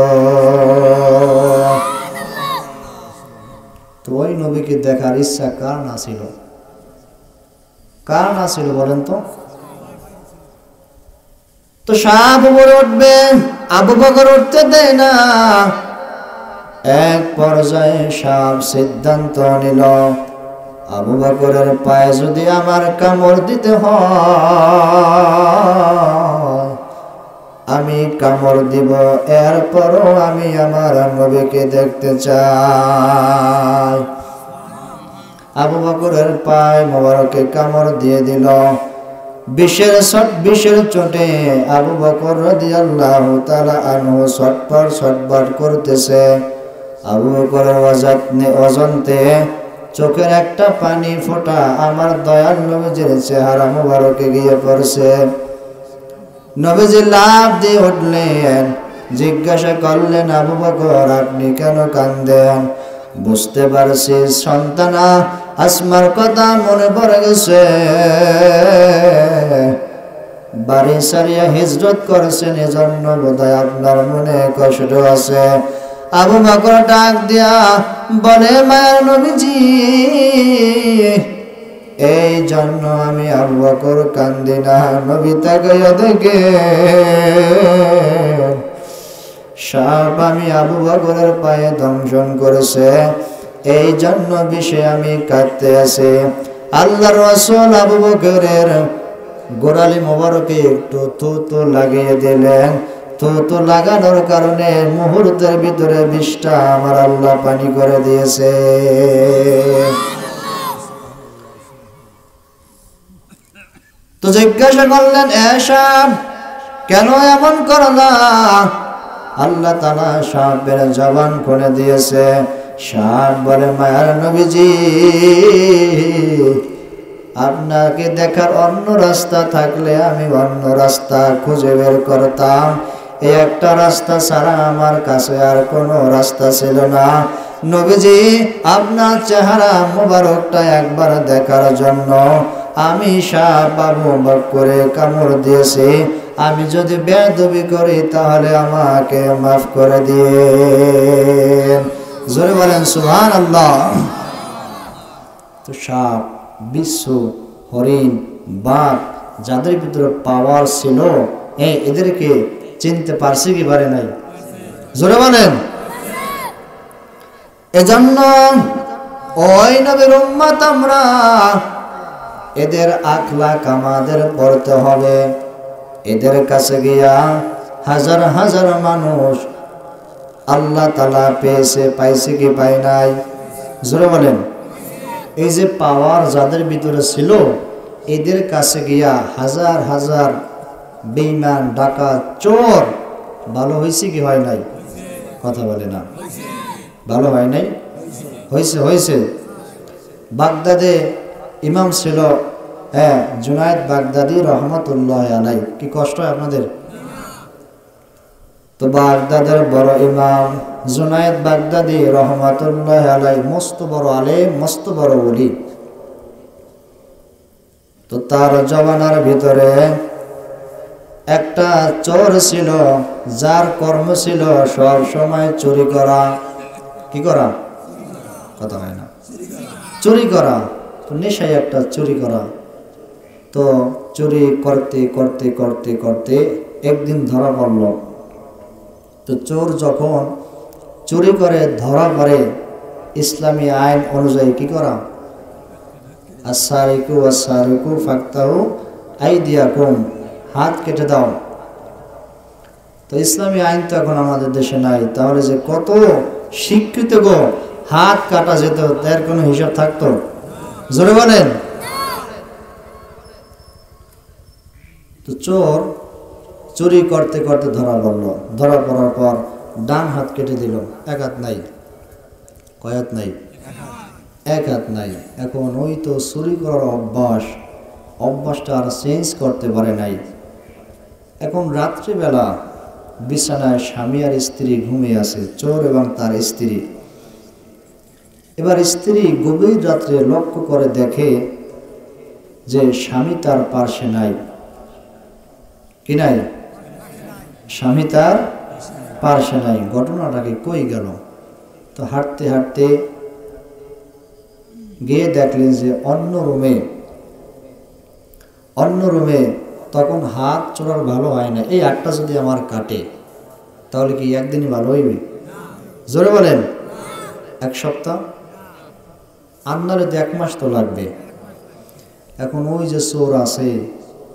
A: তো ওই নবীকে দেখার ইচ্ছা কার না ছিল? কার না ছিল বলেন তো? তো সাপ উপরে উঠবে, আবু বকর উঠতে দেয় না। এক পর্যায়ে সাপ সিদ্ধান্ত নিল, আবু বকরের পায়ে যদি আমার কামড় দিতে হয় আমি কামড় দিব, এরপরও আমি আমার নবীকে দেখতে চাই। আবু বকরের পায়ে মোবারকে কামড় দিয়ে দিল। বিষের চোটে আবু বকর রাদিয়াল্লাহু তাআলা আনহু ছটফট করতেছে। আবু বকরের অজান্তে চোখের একটা পানি ফোঁটা আমার দয়াল নবীজির চেহারা মোবারকে গিয়ে পড়ছে। নবীজি লাফ দিয়ে উঠলেন, জিজ্ঞাসা করলেন, আবু বকর আপনি কেন কান্দেন? বুঝতে পারছি সন্তানা আসমার কথা মনে পড়ে গেছে, বাড়ি সারিয়া হিজরত করেছেন, এজন্য বোধহয় আপনার মনে কষ্ট আছে। আবু বকর ডাক দিয়া বলে, মায়ের নবীজি এই জন্য আমি আবু বকর কান্দি না, নবী তাকাইয়া দেখে সাপ আমি আবু বকরের পায়ে দংশন করেছে, এই জন্য বিষে আমি কাঁদতে আছি। আল্লাহর রাসূল আবু বকরের গোড়ালি মোবারকে একটু থুতু লাগিয়ে দিলেন। থুতু লাগানোর কারণে মুহূর্তের ভিতরে বিষটা আমার আল্লাহ পানি করে দিয়েছে। তো জিজ্ঞাসা করলেন, সাপ কেন এমন করলা? আল্লাহ তাআলা সাপের জবান খুলে দিয়েছে। সাপ বলে, মায়ার নবীজি আপনাকে দেখার অন্য রাস্তা থাকলে আমি অন্য রাস্তা খুঁজে বের করতাম, এই একটা রাস্তা ছাড়া আমার কাছে আর কোনো রাস্তা ছিল না। নবীজি আপনার চেহারা মোবারকটা একবার দেখার জন্য আমি সাপ আবু বকরে কামড় দিয়েছি, আমি যদি বেয়াদবি করি তাহলে আমাকে মাফ করে দিয়ে। জোরে বলেন সুবহানাল্লাহ। তো সাপ, বিচ্ছু, হরিণ, বাঘ যাদের ভিতরে পাওয়ার ছিল এদেরকে চিনতে পারছে কি পারে নাই? জোরে বলেন। এজন্য ওই নবীর উম্মত আমরা, এদের আখলাক আমাদের পড়তে হবে। এদের কাছে গিয়া হাজার হাজার মানুষ আল্লাহ তাআলা পেয়েছে, পাইছে কি পায় নাই? জোরে বলেন। এই যে পাওয়ার যাদের ভিতরে ছিল, এদের কাছে গিয়া হাজার হাজার বেঈমান, ডাকাত, চোর ভালো হয়েছে কি হয় নাই? কথা বলে না। ভালো হয় নাই? হয়েছে। বাগদাদে ইমাম ছিল জুনায়েদ বাগদাদি রহমাতুল্লাহ আলাইহি। কি কষ্ট হয় আপনাদের? তো বাগদাদের বড় ইমাম জুনায়েদ বাগদাদি রহমাতুল্লাহ আলাইহি মস্ত বড় আলেম, মস্ত বড় ওলি। তো তার জমানার ভিতরে একটা চোর ছিল, যার কর্ম ছিল সব সময় চুরি করা। কি করা? কথা হয় না। চুরি করা। তো নেশায় একটা চুরি করা। তো চুরি করতে করতে করতে করতে একদিন ধরা পড়ল। তো চোর যখন চুরি করে ধরা পড়ে, ইসলামী আইন অনুযায়ী কি করা? আস-সারিকু ওয়াস-সারিকু ফাকতাহু আইদিয়াকুম, হাত কেটে দাও। তো ইসলামী আইন তো এখন আমাদের দেশে নাই, তাহলে যে কত শিক্ষিত গো হাত কাটা যেত, তার কোনো হিসাব থাকতো? জোরে বলেন। তো চোর চুরি করতে করতে ধরা পড়লো, ধরা পড়ার পর ডান হাত কেটে দিল, এক হাত নাই। কয় হাত নাই? এক হাত নাই। এখন ওই তো চুরি করার অভ্যাসটা আর চেঞ্জ করতে পারে নাই। এখন রাত্রিবেলা বিছানায় স্বামী আর স্ত্রী ঘুমিয়ে আছে, চোর এবং তার স্ত্রী। এবার স্ত্রী গভীর রাত্রে লক্ষ্য করে দেখে যে স্বামী তার পাশে নাই। কি নাই? স্বামী তার পাশে নাই। ঘটনাটাকে কই গেল? তো হাঁটতে হাঁটতে গিয়ে দেখলেন যে অন্য রুমে তখন হাত চোরার ভালো হয় না। এই হাতটা যদি আমার কাটে তাহলে কি একদিনই ভালো হইবে? জোরে বলেন। এক সপ্তাহ আন্নারে তো 1 মাস তো লাগবে। এখন ওই যে চোর আছে,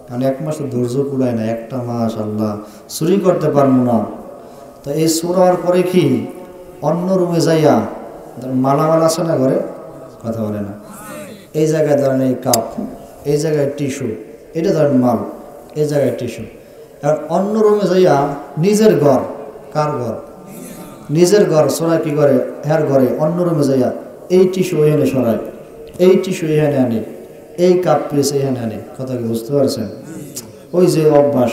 A: কারণ 1 মাস তো ধৈর্য কুলায় না, একটা মাস আল্লাহ চুরি করতে পারবো না। তো এই চোর হওয়ার পরে কি অন্য রুমে যাইয়া মালামাল আছে না ঘরে, কথা বলে না, এই জায়গায় ধরেন এই কাপ, এই জায়গায় টিস্যু, এটা ধরেন মাল, এই জায়গায় টিস্যু। আর অন্য রুমে যাইয়া নিজের ঘর, কার ঘর? নিজের ঘর সরাই কি করে, হ্যার ঘরে অন্য রুমে যাইয়া এই টিস্যু এখানে সরায়, এই টিস্যু এখানে আনে, এই কাপ পিস এখানে আনে। কথা কি বুঝতে পারছেন? ওই যে অভ্যাস,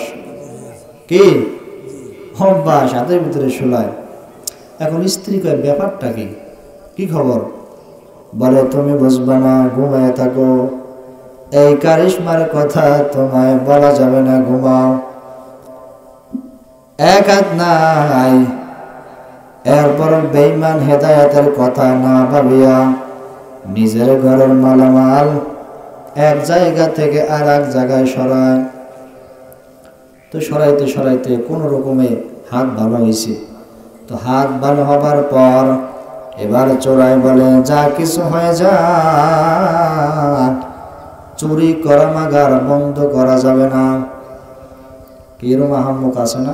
A: কি অভ্যাস হাতের ভিতরে শোলায়। এখন স্ত্রী কয় ব্যাপারটা কি, কি খবর? বলে তুমি বুঝবা না, ঘুমায় থাকো, এই কারিশমার কথা তোমায় বলা যাবে না, ঘুমাও। এক হাত নাই। এরপর বেঈমান হেদায়েতের কথা না ভাবিয়া নিজের ঘরের মালামাল এক জায়গা থেকে আর এক জায়গায় সরায়। তো সরাইতে সরাইতে কোনো রকমে হাত ভালো হয়েছে। তো হাত ভালো হবার পর এবার চোরাই বলে যা কিছু হয়ে যাক, চুরি করা মাগার বন্ধ করা যাবে না। কিরম আহাম্মক আছে না?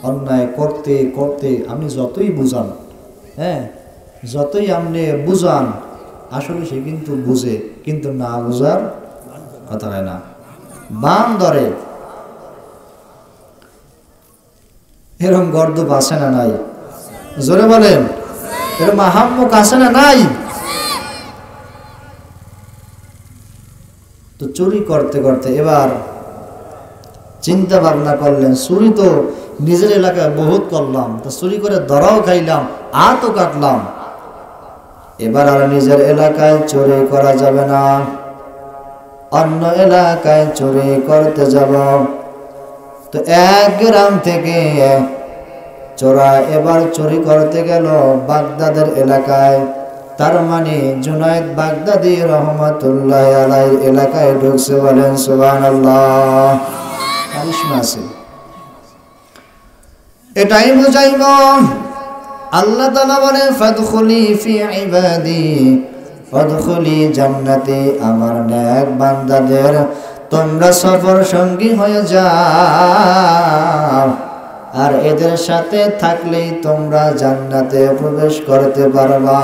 A: অন্যায় করতে করতে আপনি যতই বুঝান, হ্যাঁ যতই আপনি বুঝান, আসলে সে কিন্তু বুঝে, কিন্তু না বুঝার কথা হয় না, বাম ধরে। এরকম গর্দব আছে না নাই? জোরে বলেন। এরকম আহাম্মক আছে না নাই? তো চুরি করতে করতে এবার চিন্তা ভাবনা করলেন, চুরি তো নিজের এলাকায় বহুত করলাম, তো চুরি করে ধরাও খাইলাম, হাতও কাটলাম, এবার আর নিজের এলাকায় চুরি করা যাবে না, অন্য এলাকায় চুরি করতে যাব। তো এক গ্রাম থেকে চোরা এবার চুরি করতে গেল বাগদাদের এলাকায়। তার মানে জুনায়েদ বাগদাদি রহমাতুল্লাহ আলাইহির এলাকায় ঢুকছে। বলেন সুবহানাল্লাহ। কারিশমা আছে। এটাই বুঝাইব আল্লাহ তাআলা বলে ফাদখুলি ফি ইবাদি ফাদখুলি জান্নাতি, আমার নেক বান্দাদের তোমরা সফর সঙ্গী হয়ে যাও, আর এদের সাথে থাকলেই তোমরা জান্নাতে প্রবেশ করতে পারবা।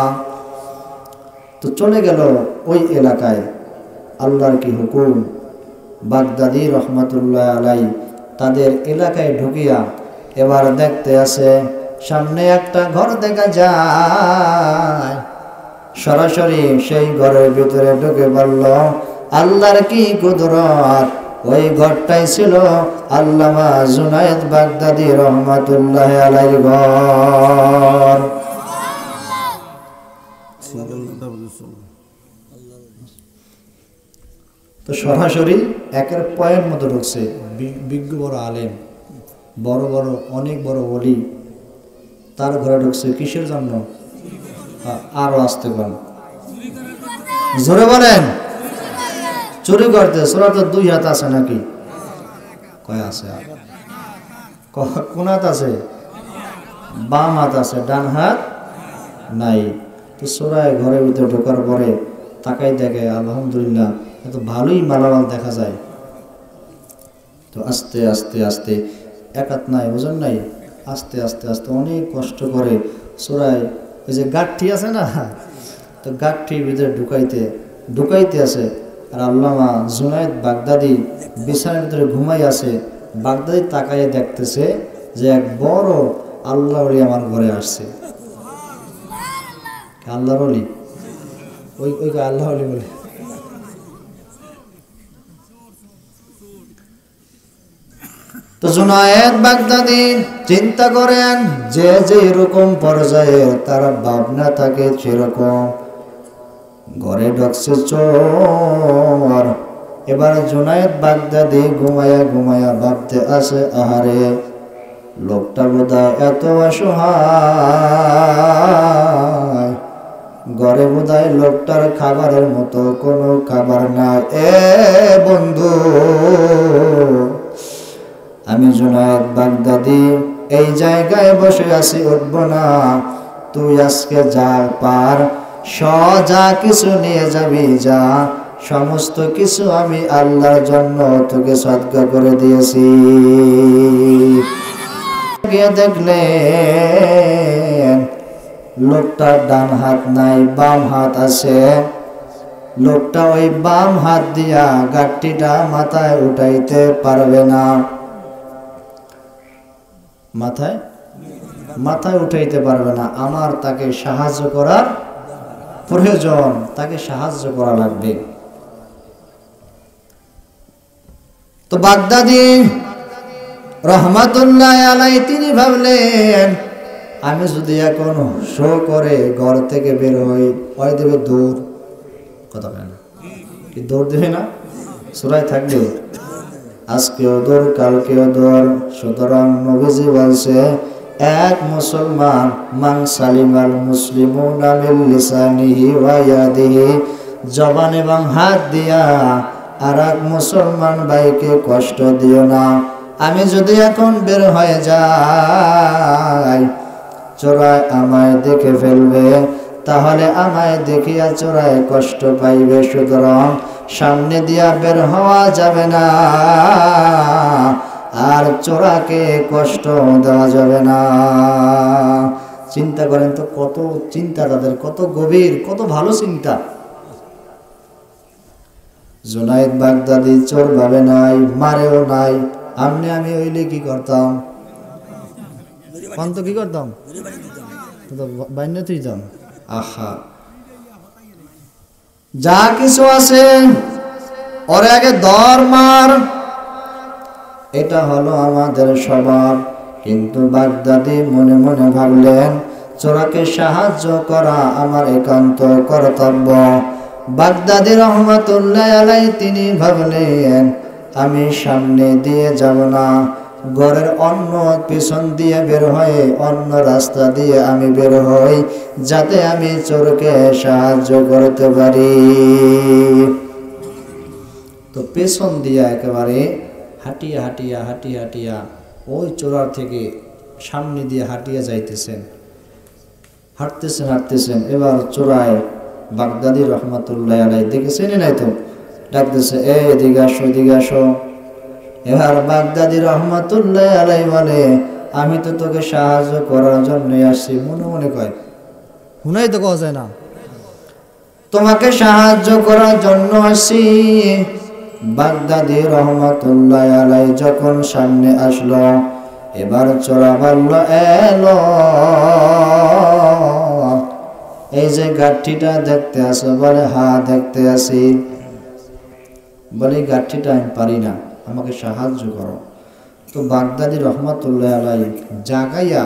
A: তো চলে গেল ওই এলাকায়। আল্লাহর কি হুকুম, বাগদাদি রহমাতুল্লাহ আলাইহি তাদের এলাকায় ঢুকিয়া এবার দেখতে আছে সামনে একটা ঘর দেখা যায়। সরাসরি সেই ঘরের ভিতরে ঢুকে বলল, আল্লাহর কি কুদরত, ওই ঘরটাই ছিল আল্লামা জুনায়েদ বাগদাদি রহমাতুল্লাহ আলাইহির ঘর। তো সরাসরি একের পয়েন্ট মতো ঢুকছে। বিজ্ঞ বড় আলেম, বড় বড় অনেক বড় ওলি, তার ঘরে ঢুকছে কিসের জন্য? আরো আসতে পারেন, জোরে বলেন। চুরি করতে। চোরা তো 2 হাত আছে নাকি? কয় আছে? কোন হাত আছে? বাম হাত আছে, ডান হাত নাই। তো চোরায় ঘরের ভিতরে ঢোকার পরে তাকাই দেখে আলহামদুলিল্লাহ এত ভালোই মালামাল দেখা যায়। তো আস্তে আস্তে আস্তে একাত নাই ওজন নাই, আস্তে আস্তে আস্তে অনেক কষ্ট করে চোরাই ওই যে গাঠি আছে না, তো গাঠির ভিতরে ঢুকাইতে আছে। আর আল্লামা জুনায়েদ বাগদাদি বিছানার ভিতরে ঘুমাই আছে। বাগদাদি তাকাইয়ে দেখতেছে যে এক বড় আল্লাহর ওলি আমার ঘরে আসছে। আল্লাহর ওলি, ওই আল্লাহর ওলি বলে। তো জুনায়েদ বাগদাদি চিন্তা করেন যে এরকম পর্যায়ে তার ভাবনা থাকে সেরকম ঘরে ঢুকছে চোর। এবার জুনায়েদ বাগদাদি ঘুমায়া ভাবতে আসে, আহারে লোকটা বোধহয় এত অসহায়, ঘরে বোধহয় লোকটার খাবারের মতো কোনো খাবার নাই। এ বন্ধু, আমি জুনায়েদ বাগদাদি এই জায়গায় বসে আছি, উঠবো না। তুই আজকে যা পার যা কিছু নিয়ে যাবি, যা সমস্ত কিছু আমি আল্লাহর জন্য তোকে সদকা করে দিয়েছি। গিয়ে দেখলেন লোকটার ডান হাত নাই, বাম হাত আছে। লোকটা ওই বাম হাত দিয়া গাঠটিটা মাথায় উঠাইতে পারবে না। মাথায় উঠাইতে পারবে না। আমার তাকে সাহায্য করার প্রয়োজন, তাকে সাহায্য করা লাগবে। তো বাগদাদি রহমাতুল্লাহ আলাইহি তিনি ভাবলেন, আমি যদি এখন শো করে ঘর থেকে বের হই, ওই দেবে দৌড়, কথা বলে না কি দৌড় দেবে না, সূরায় থাকবে আজকেও দৌড় কালকেও দৌড়। সুতরাং নবীজি বলছে, এক মুসলমান মান সালিমাল মুসলিমুনা মিন লিসানিহি ওয়া ইয়াদিহি, জবান এবং হাত দিয়া আর এক মুসলমান ভাইকে কষ্ট দিও না। আমি যদি এখন বের হয়ে যাই, চোরায় আমায় দেখে ফেলবে, তাহলে আমায় দেখিয়া চোরায় কষ্ট পাইবে। সুতরাং সামনে দিয়া বের হওয়া যাবে না, আর চোরাকে কষ্ট দেওয়া যাবে না। চিন্তা করেন তো, কত চিন্তা তাদের, কত গভীর, কত ভালো চিন্তা। জুনায়েদ বাগদাদি চোর ভাবে নাই, মারেও নাই। আমি হইলে কি করতাম? কি করতাম? বাইন্য তুইতাম। আহা, যা কিছু আছে ওরে আগে দর মার, এটা হলো আমাদের স্বভাব। কিন্তু বাগদাদি মনে মনে ভাবলেন, চোরাকে সাহায্য করা আমার একান্ত কর্তব্য। বাগদাদি রহমাতুল্লাহ আলাইহি তিনি ভাবলেন, আমি সামনে দিয়ে যাব না, ঘরের অন্য পিছন দিয়ে বের হয়ে অন্য রাস্তা দিয়ে আমি বের হই, যাতে আমি চোরকে সাহায্য করতে পারি। তো পেছন দিয়ে একেবারে হাঁটিয়া ওই চোরার থেকে সামনে দিয়ে হাঁটিয়া যাইতেছেন, হাঁটতেছেন। এবার চোরায় বাগদাদি রহমাতুল্লাহ আলাইহি দেখেছেন নাই তো, ডাকতেছে, এদিকে আসো। এবার বাগদাদি রহমাতুল্লাহ আলাইহি বলে, আমি তো তোকে সাহায্য করার জন্য আসছি। মনে মনে কয়, হুনাই তো কথা যায় না, তোমাকে সাহায্য করার জন্য আসছি। বাগদাদি রহমাতুল্লাহ আলাইহি যখন সামনে আসলো, এবার চোরা বলল, এলো এই যে গাঠিটা দেখতে আসো? বলে, হ্যাঁ দেখতে আসি। বলে, গাঠিটা আমি পারি না, আমাকে সাহায্য করো। তো বাগদাদি রহমাতুল্লাহ আলাইহি জাগাইয়া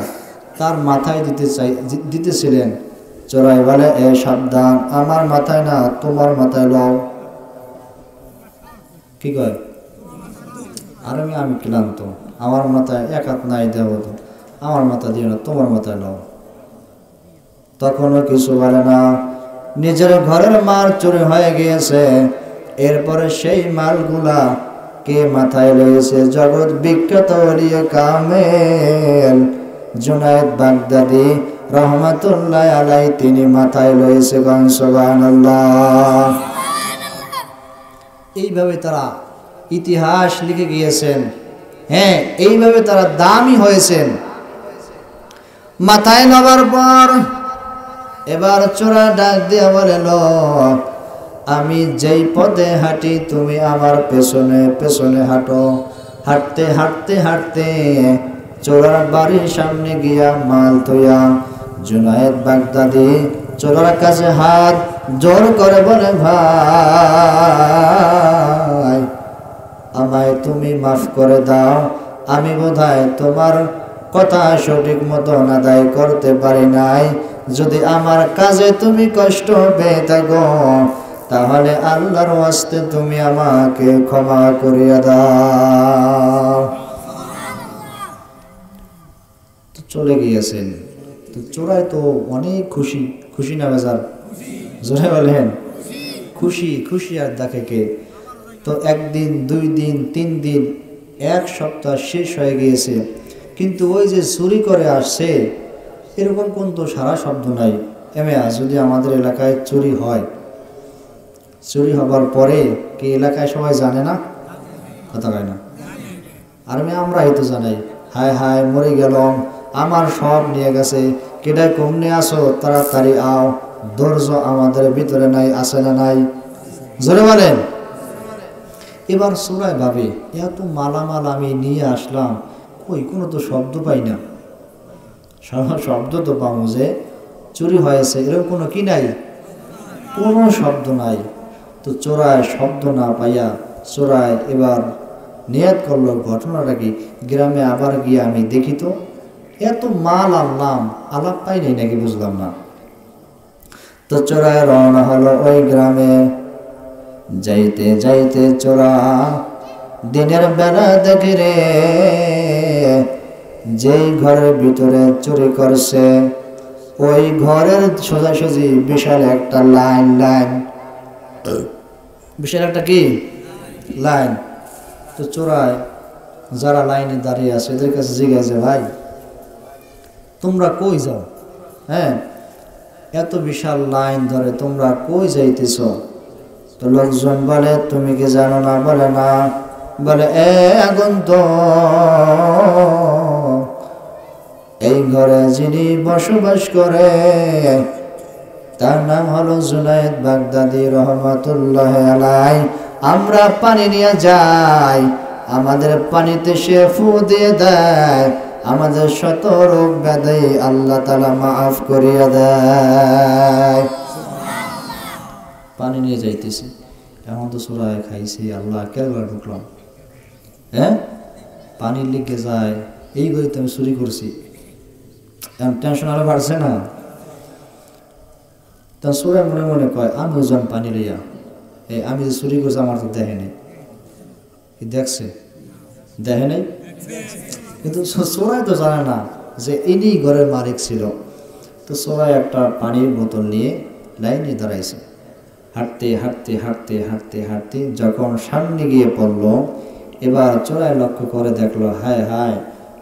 A: তার মাথায় দিতেছিলেন। চোরাই বলে, সাবধান, আমার মাথায় না, তোমার মাথায় লও। কি কয়? আর আমি ক্লান্ত, আমার মাথায় এক হাত নাই, দেব তো আমার মাথা দিও না, তোমার মাথায় লও। তখনও কিছু বলে না। নিজের ঘরের মাল চুরি হয়ে গিয়েছে, এরপরে সেই মালগুলা কে মাথায় লয়েছে? জগৎ বিখ্যাত ওলিয়ে কামেল জুনায়েদ বাগদাদি রহমাতুল্লাহ আলাইহি তিনি মাথায় লয়েছে গান সুবহানাল্লাহ। এইভাবে তারা ইতিহাস লিখে গিয়েছেন। হ্যাঁ, এইভাবে তারা দামি হয়েছেন। মাথায় নেবার পর এবার চোরা ডাক দিয়া বলে, লোক আমি যেই পথে হাঁটি তুমি আমার পেছনে পেছনে হাঁটো। হাঁটতে হাঁটতে হাঁটতে চোরার বাড়ির সামনে গিয়া মাল থইয়া জুনায়েদ বাগদাদি চোরার কাছে হাত জোর করে বলে, ভাই আমায় তুমি মাফ করে দাও, আমি বোধহয় তোমার কথা সঠিক মতো আদায় করতে পারি নাই। যদি আমার কাজে তুমি কষ্ট পেয়ে থাকো তাহলে আল্লাহর ওয়াস্তে তুমি আমাকে ক্ষমা করিয়া দাও। তো চলে গিয়েছেন। তো চোরাই তো অনেক খুশি, খুশি না বেজার? জোরে বলেন খুশি। খুশি আর দেখে কে? তো একদিন, 2 দিন, 3 দিন, 1 সপ্তাহ শেষ হয়ে গিয়েছে, কিন্তু ওই যে চুরি করে আসছে এরকম কোন তো সারা শব্দ নাই। যদি আমাদের এলাকায় চুরি হয়, চুরি হবার পরে কি এলাকায় সবাই জানে না? কথা কয় না? আর আমরাই তো জানাই, হায় হায় মরে গেলাম, আমার সব নিয়ে গেছে, কেডায় কমনে আসো, তাড়াতাড়ি আও। ধৈর্য আমাদের ভিতরে নাই, আছে না নাই? জোরে বলেন। এবার চোরাই ভাবে, এত মালামাল আমি নিয়ে আসলাম, কই কোনো তো শব্দ পাই না। শব্দ তো পাবো যে চুরি হয়েছে, এরকম কোনো কি নাই, কোনো শব্দ নাই। তো চোরায় শব্দ না পাইয়া চোরায় এবার নিয়ত করলো, ঘটনাটা কি, গ্রামে আবার গিয়ে আমি দেখি তো এত মাল আনলাম, আলাপ পাই নাই নাকি বুঝলাম না। তো চোরায় রওনা হলো ওই গ্রামে। যাইতে যাইতে চোরা দিনের বেলা দেখে রে, যেই ঘরের ভিতরে চুরি করছে ওই ঘরের সোজাসুজি বিশাল একটা লাইন, বিশাল একটা কি লাইন। তো চোরায় যারা লাইনে দাঁড়িয়ে আছে এদের কাছে জিজ্ঞাসা, ভাই তোমরা কই যাও? হ্যাঁ, এত বিশাল লাইন ধরে তোমরা কই যাইতেছ? তো লোকজন বলে, তুমি কি জানো না? বলে না। বলে, এই ঘরে যিনি বসবাস করে তার নাম হলো জুনায়েদ বাগদাদি রহমাতুল্লাহ আলাইহি। আমরা পানি নিয়ে যাই, আমাদের পানিতে সে ফু দিয়ে দেয়, আমাদের শত রোগ ব্যাধি আল্লাহ তাআলা মাফ করিয়া দেয়। পানি নিয়ে যাইতেছি, এখন তো চোরায় খাইছি, আল্লাহ কেবার ঢুকলাম। হ্যাঁ, পানির লিগে যায়, এই ঘরে তো আমি চুরি করছি, টেনশন আরো বাড়ছে না? তা চোরা মনে মনে কয়, আমিও যান পানি লইয়া, আমি যে চুরি করছি আমার তো দেখে নেই। দেখছে? দেখে নেই, কিন্তু চোরাই তো জানে না যে ইনি ঘরের মালিক ছিল। তো চোরাই একটা পানির বোতল নিয়ে লাইনে দাঁড়াইছে। হাঁটতে হাঁটতে হাঁটতে হাঁটতে হাঁটতে যখন সামনে গিয়ে পড়ল, এবার চোরাই লক্ষ্য করে দেখলো, হায় হায়,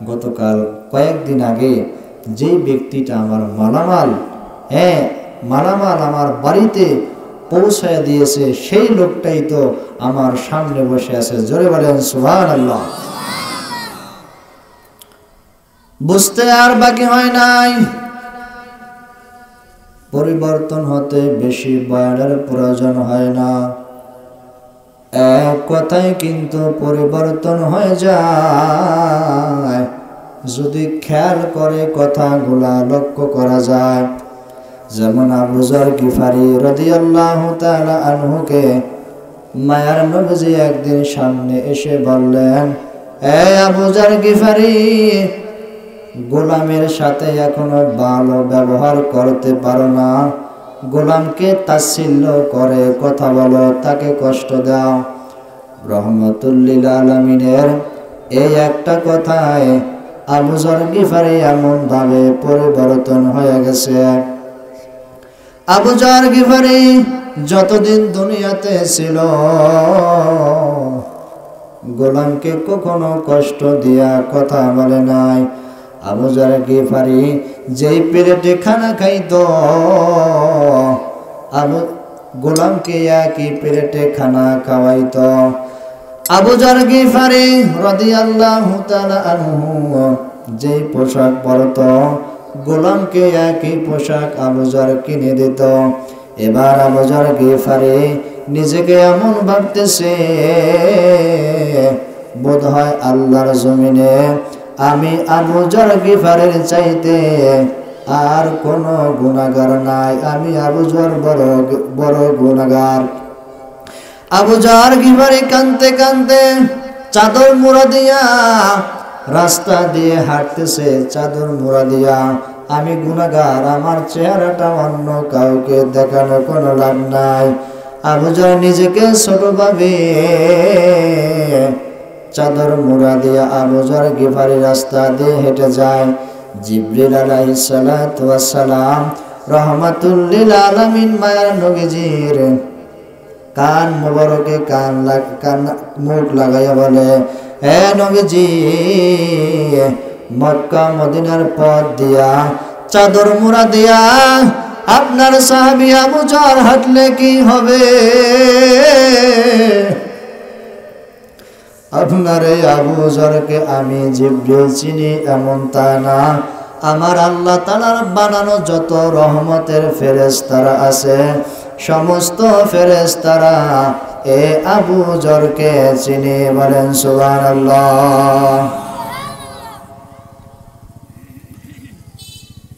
A: গতকাল কয়েকদিন আগে যে ব্যক্তিটা আমার মালামাল আমার বাড়িতে পৌঁছায় দিয়েছে সেই লোকটাই তো আমার সামনে বসে আছে। জোরে বলেন সুবহানাল্লাহ। বুঝতে আর বাকি হয় নাই, পরিবর্তন হতে বেশি বয়ানের প্রয়োজন হয় না, এক কথায় কিন্তু পরিবর্তন হয়ে যায় যদি খেয়াল করে কথাগুলা লক্ষ্য করা যায়। যেমন আবু যর গিফারি রাদিয়াল্লাহু তাআলা আনহুকে মায়ার নবী একদিন সামনে এসে বললেন, আবু যর গিফারি, গোলামের সাথে এখনো ভালো ব্যবহার করতে পারো না, গোলামকে তাচ্ছিল্য করে কথা বলো, তাকে কষ্ট দাও। রহমাতুল লিল আলামিনের এই একটা কথায় আবু যর গিফারি এমন ভাবে পরিবর্তন হয়ে গেছে। আবু যর গিফারি যতদিন দুনিয়াতে ছিল গোলামকে কখনো কষ্ট দিয়া কথা বলে নাই। আবু যর গিফারি যেই প্লেটে খানা খাইতো আবু গোলামকে একই প্লেটে খানা খাওয়াইতো। আবু যর গিফারি রাদিয়াল্লাহু তাআলা আনহু যেই পোশাক পরতো গোলামকে একই পোশাক আবু যর কিনে দিত। এবার আবু যর গিফারি নিজেকে এমন ভাবতেছে, বোধহয় আল্লাহর জমিনে আমি আবু যর গিফারের চাইতে আর কোনো গুনাহগার নাই, আমি আবু যর বড় গুনাহগার। আবু যর গিফারি কাঁদতে কাঁদতে চাদর মুড়া দিয়া রাস্তা দিয়ে হাঁটতেছে, চাদর মুড়া দিয়া। আমি গুনাহগার, আমার চেহারাটা অন্য কাউকে দেখানো কোনো লাভ নাই। আবু যর নিজেকে ছোট ভাবে চাদর মুড়া দিয়া আবু যর গিফারি রাস্তা দিয়ে হেঁটে যায়। জিবরিল আলাইহিস সালাতু ওয়াস সালাম রাহমাতুল লিল আলামিন মায়ার নবীজির কান মোবারকে কান মুখ লাগাইয়া বলে, হে নবীজি, মক্কা মদিনার পথ দিয়া চাদর মুড়া দিয়া আপনার সাহাবী আবু যর হাঁটলে কি হবে? আপনার এই আবু যরকে আমি জিবরিল চিনি এমন তা না, আমার আল্লাহ তাআলার বানানো যত রহমতের ফেরেশতারা আছে সমস্ত ফেরেশতারা এ আবু যরকে চিনি। বলেন সুবহানাল্লাহ।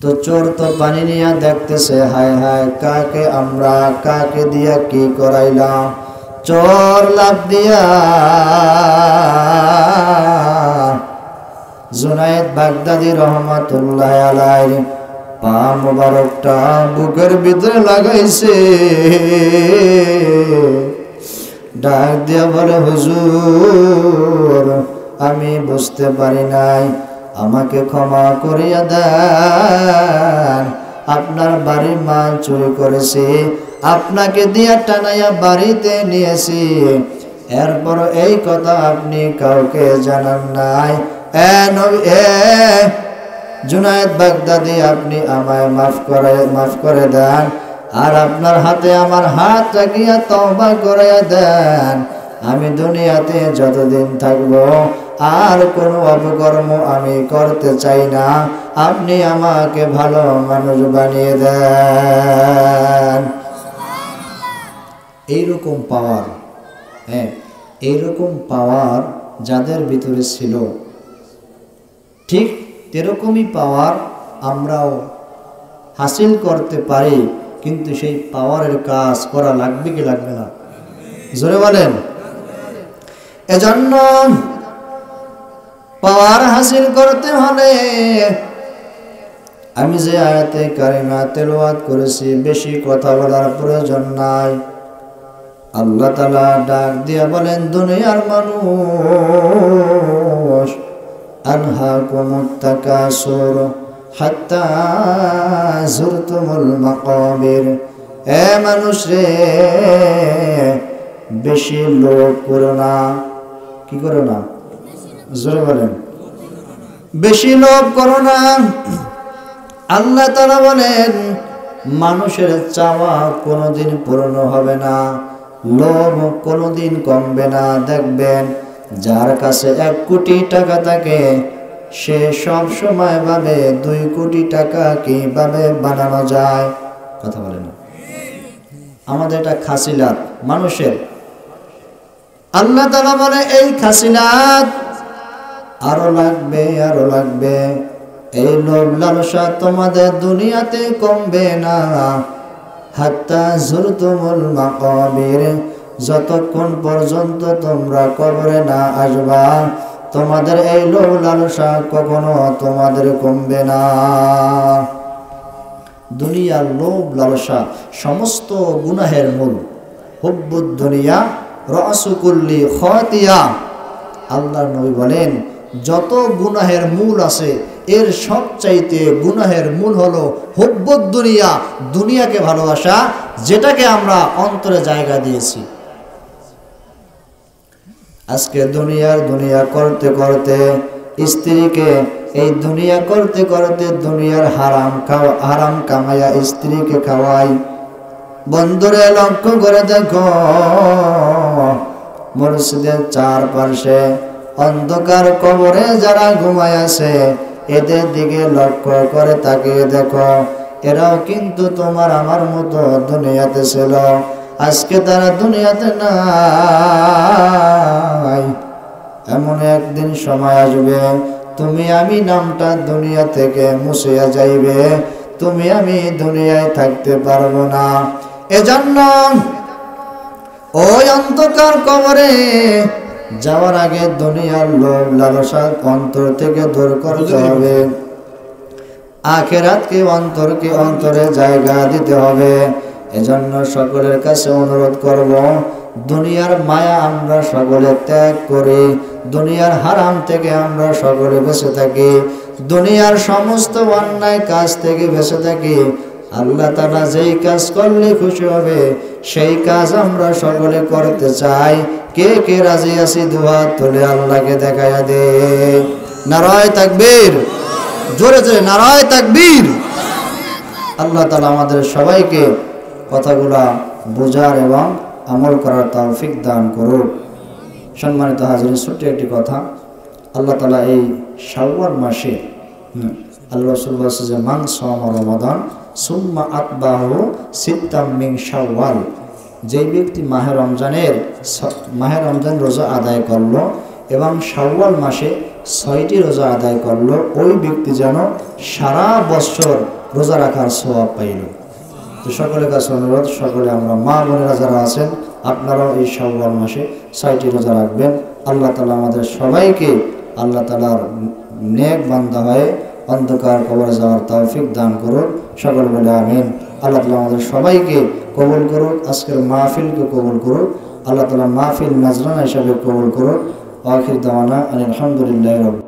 A: তো চোর তো পানি নিয়ে দেখতেছে, হায় হায় কাকে দিয়া কি করাইলাম। চোর লাভ দিয়া জুনায়েদ বাগদাদি রহমাতুল্লাহ আলাইহি পা মুবারকটা বুকের ভিতরে লাগাইছে, ডাক দিয়া বলে, হুজুর আমি বুঝতে পারি নাই, আমাকে ক্ষমা করিয়া দেন। আপনার বাড়ির মাল চুরি করেছি, আপনাকে দিয়া টানাইয়া বাড়িতে নিয়েছি, এরপর এই কথা আপনি কাউকে জানান নাই। জুনায়েদ বাগদাদি আপনি আমায় মাফ করে দেন, আর আপনার হাতে আমার হাত রাখিয়া তওবা করাইয়া দেন। আমি দুনিয়াতে যতদিন থাকবো আর কোনো অপকর্ম আমি করতে চাই না, আপনি আমাকে ভালো মানুষ বানিয়ে দেন। এইরকম পাওয়ার, হ্যাঁ এইরকম পাওয়ার যাদের ভিতরে ছিল, ঠিক এরকমই পাওয়ার আমরাও হাসিল করতে পারি, কিন্তু সেই পাওয়ারের কাজ করা লাগবে কি লাগবে না? জোরে বলেন। এজন্য পাওয়ার হাসিল করতে হলে আমি যে আয়াতে কারিমা তেলাওয়াত করেছি বেশি কথা বলার প্রয়োজন নাই। আল্লাহ তাআলা ডাক দিয়া বলেন, দুনিয়ার মানুষ আনহাকুমুত তাকাসুর হাত্তা যুরতুমুল মাকাবির। এ মানুষ রে, বেশি লোভ করো না। কি করো না? জোরে বলেন। বেশি লোভ করো না। আল্লাহ তাআলা বলেন, মানুষের চাওয়া কোনোদিন পূর্ণ হবে না, লোভ কোনোদিন কমবে না। দেখবেন যার কাছে 1 কোটি টাকা থাকে সে সব সময় ভাবে 2 কোটি টাকা কিভাবে বানানো যায়। কথা বলে না? আমাদের এটা খাসিলাত মানুষের। আল্লাহ তাআলা বলে, এই খাসিলাত আরো লাগবে, আরো লাগবে। এই লোভ লালসা তোমাদের দুনিয়াতে কমবে না। হাত্তা যুরতুমুল মাকাবির, যতক্ষণ পর্যন্ত তোমরা কবরে না আসবা তোমাদের এই লোভ লালসা কখনো তোমাদের কমবে না। দুনিয়ার লোভ লালসা সমস্ত গুনাহের মূল। হুব্বুদ দুনিয়া রাসু কুল্লি খাতিয়া। আল্লাহর নবী বলেন, যত গুনাহের মূল আছে এর সবচাইতে গুনাহের মূল হলো হুব্বুদ দুনিয়া, দুনিয়াকে ভালোবাসা, যেটাকে আমরা অন্তরে জায়গা দিয়েছি। আজকে দুনিয়া করতে করতে স্ত্রীকে এই দুনিয়া করতে করতে দুনিয়ার হারাম কামাইয়া স্ত্রীকে খাওয়াই। বন্ধুরে লক্ষ্য করে দেখো, মসজিদের চারপাশে অন্ধকার কবরে যারা ঘুমায় আছে, এদের দিকে লক্ষ্য করে তাকিয়ে দেখো, এরাও কিন্তু তোমার আমার মতো দুনিয়াতে ছিল, আজকে তারা দুনিয়াতে নাই। এমন একদিন সময় আসবে, তুমি আমি নামটা দুনিয়া থেকে মুছিয়া যাইবে, তুমি আমি দুনিয়ায় থাকতে পারবো না। এজন্য ওই অন্ধকার কবরে যাওয়ার আগে দুনিয়ার লোভ লালসা অন্তর থেকে দূর করতে হবে, আখিরাতকে অন্তরে জায়গা দিতে হবে। এজন্য সকলের কাছে অনুরোধ করব, দুনিয়ার মায়া আমরা সকলে ত্যাগ করি, দুনিয়ার হারাম থেকে আমরা সকলে বেঁচে থাকি, দুনিয়ার সমস্ত অন্যায় কাজ থেকে বেঁচে থাকি। আল্লাহ তাআলা যেই কাজ করলে খুশি হবে সেই কাজ আমরা সকলে করতে চাই। কে কে রাজি আছি দুহাত তুলে আল্লাহকে দেখাইয়া দে। নারায়ে তাকবীর, জোরে জোরে নারায়ে তাকবীর। আল্লাহ তাআলা আমাদের সবাইকে কথাগুলা বোঝার এবং আমল করার তৌফিক দান করুন। সম্মানিত হাজির, ছোট্ট একটি কথা, আল্লাহ তাআলা এই শাওয়াল মাসে আল্লাহ রাসূল বলেছেন যে মান সামা রমাদান সুম্মা আতবাহু সিত্তাম মিন শাওয়াল, যেই ব্যক্তি মাহে রমজান রোজা আদায় করলো এবং শাওয়াল মাসে 6টি রোজা আদায় করলো, ওই ব্যক্তি যেন সারা বছর রোজা রাখার সওয়াব পাইল। তো সকলের কাছে অনুরোধ, সকলে আমরা মা বোনেরা যারা আছেন আপনারাও এই শাওয়াল মাসে 6টি রোজা রাখবেন। আল্লাহ তাআলা আমাদের সবাইকে আল্লাহ তাআলার নেক বান্দা হয়ে অন্ধকার কবরে যাওয়ার তৌফিক দান করুন। সকল বলে আমিন। আল্লাহ তাআলা আমাদের সবাইকে কবুল করুন, আজকের মাহফিলকে কবুল করুন। আল্লাহ তাআলা মাহফিল নাজরানা হিসাবে কবুল করুন। আখির দাওয়ানা আলহামদুলিল্লাহি রাব্বিল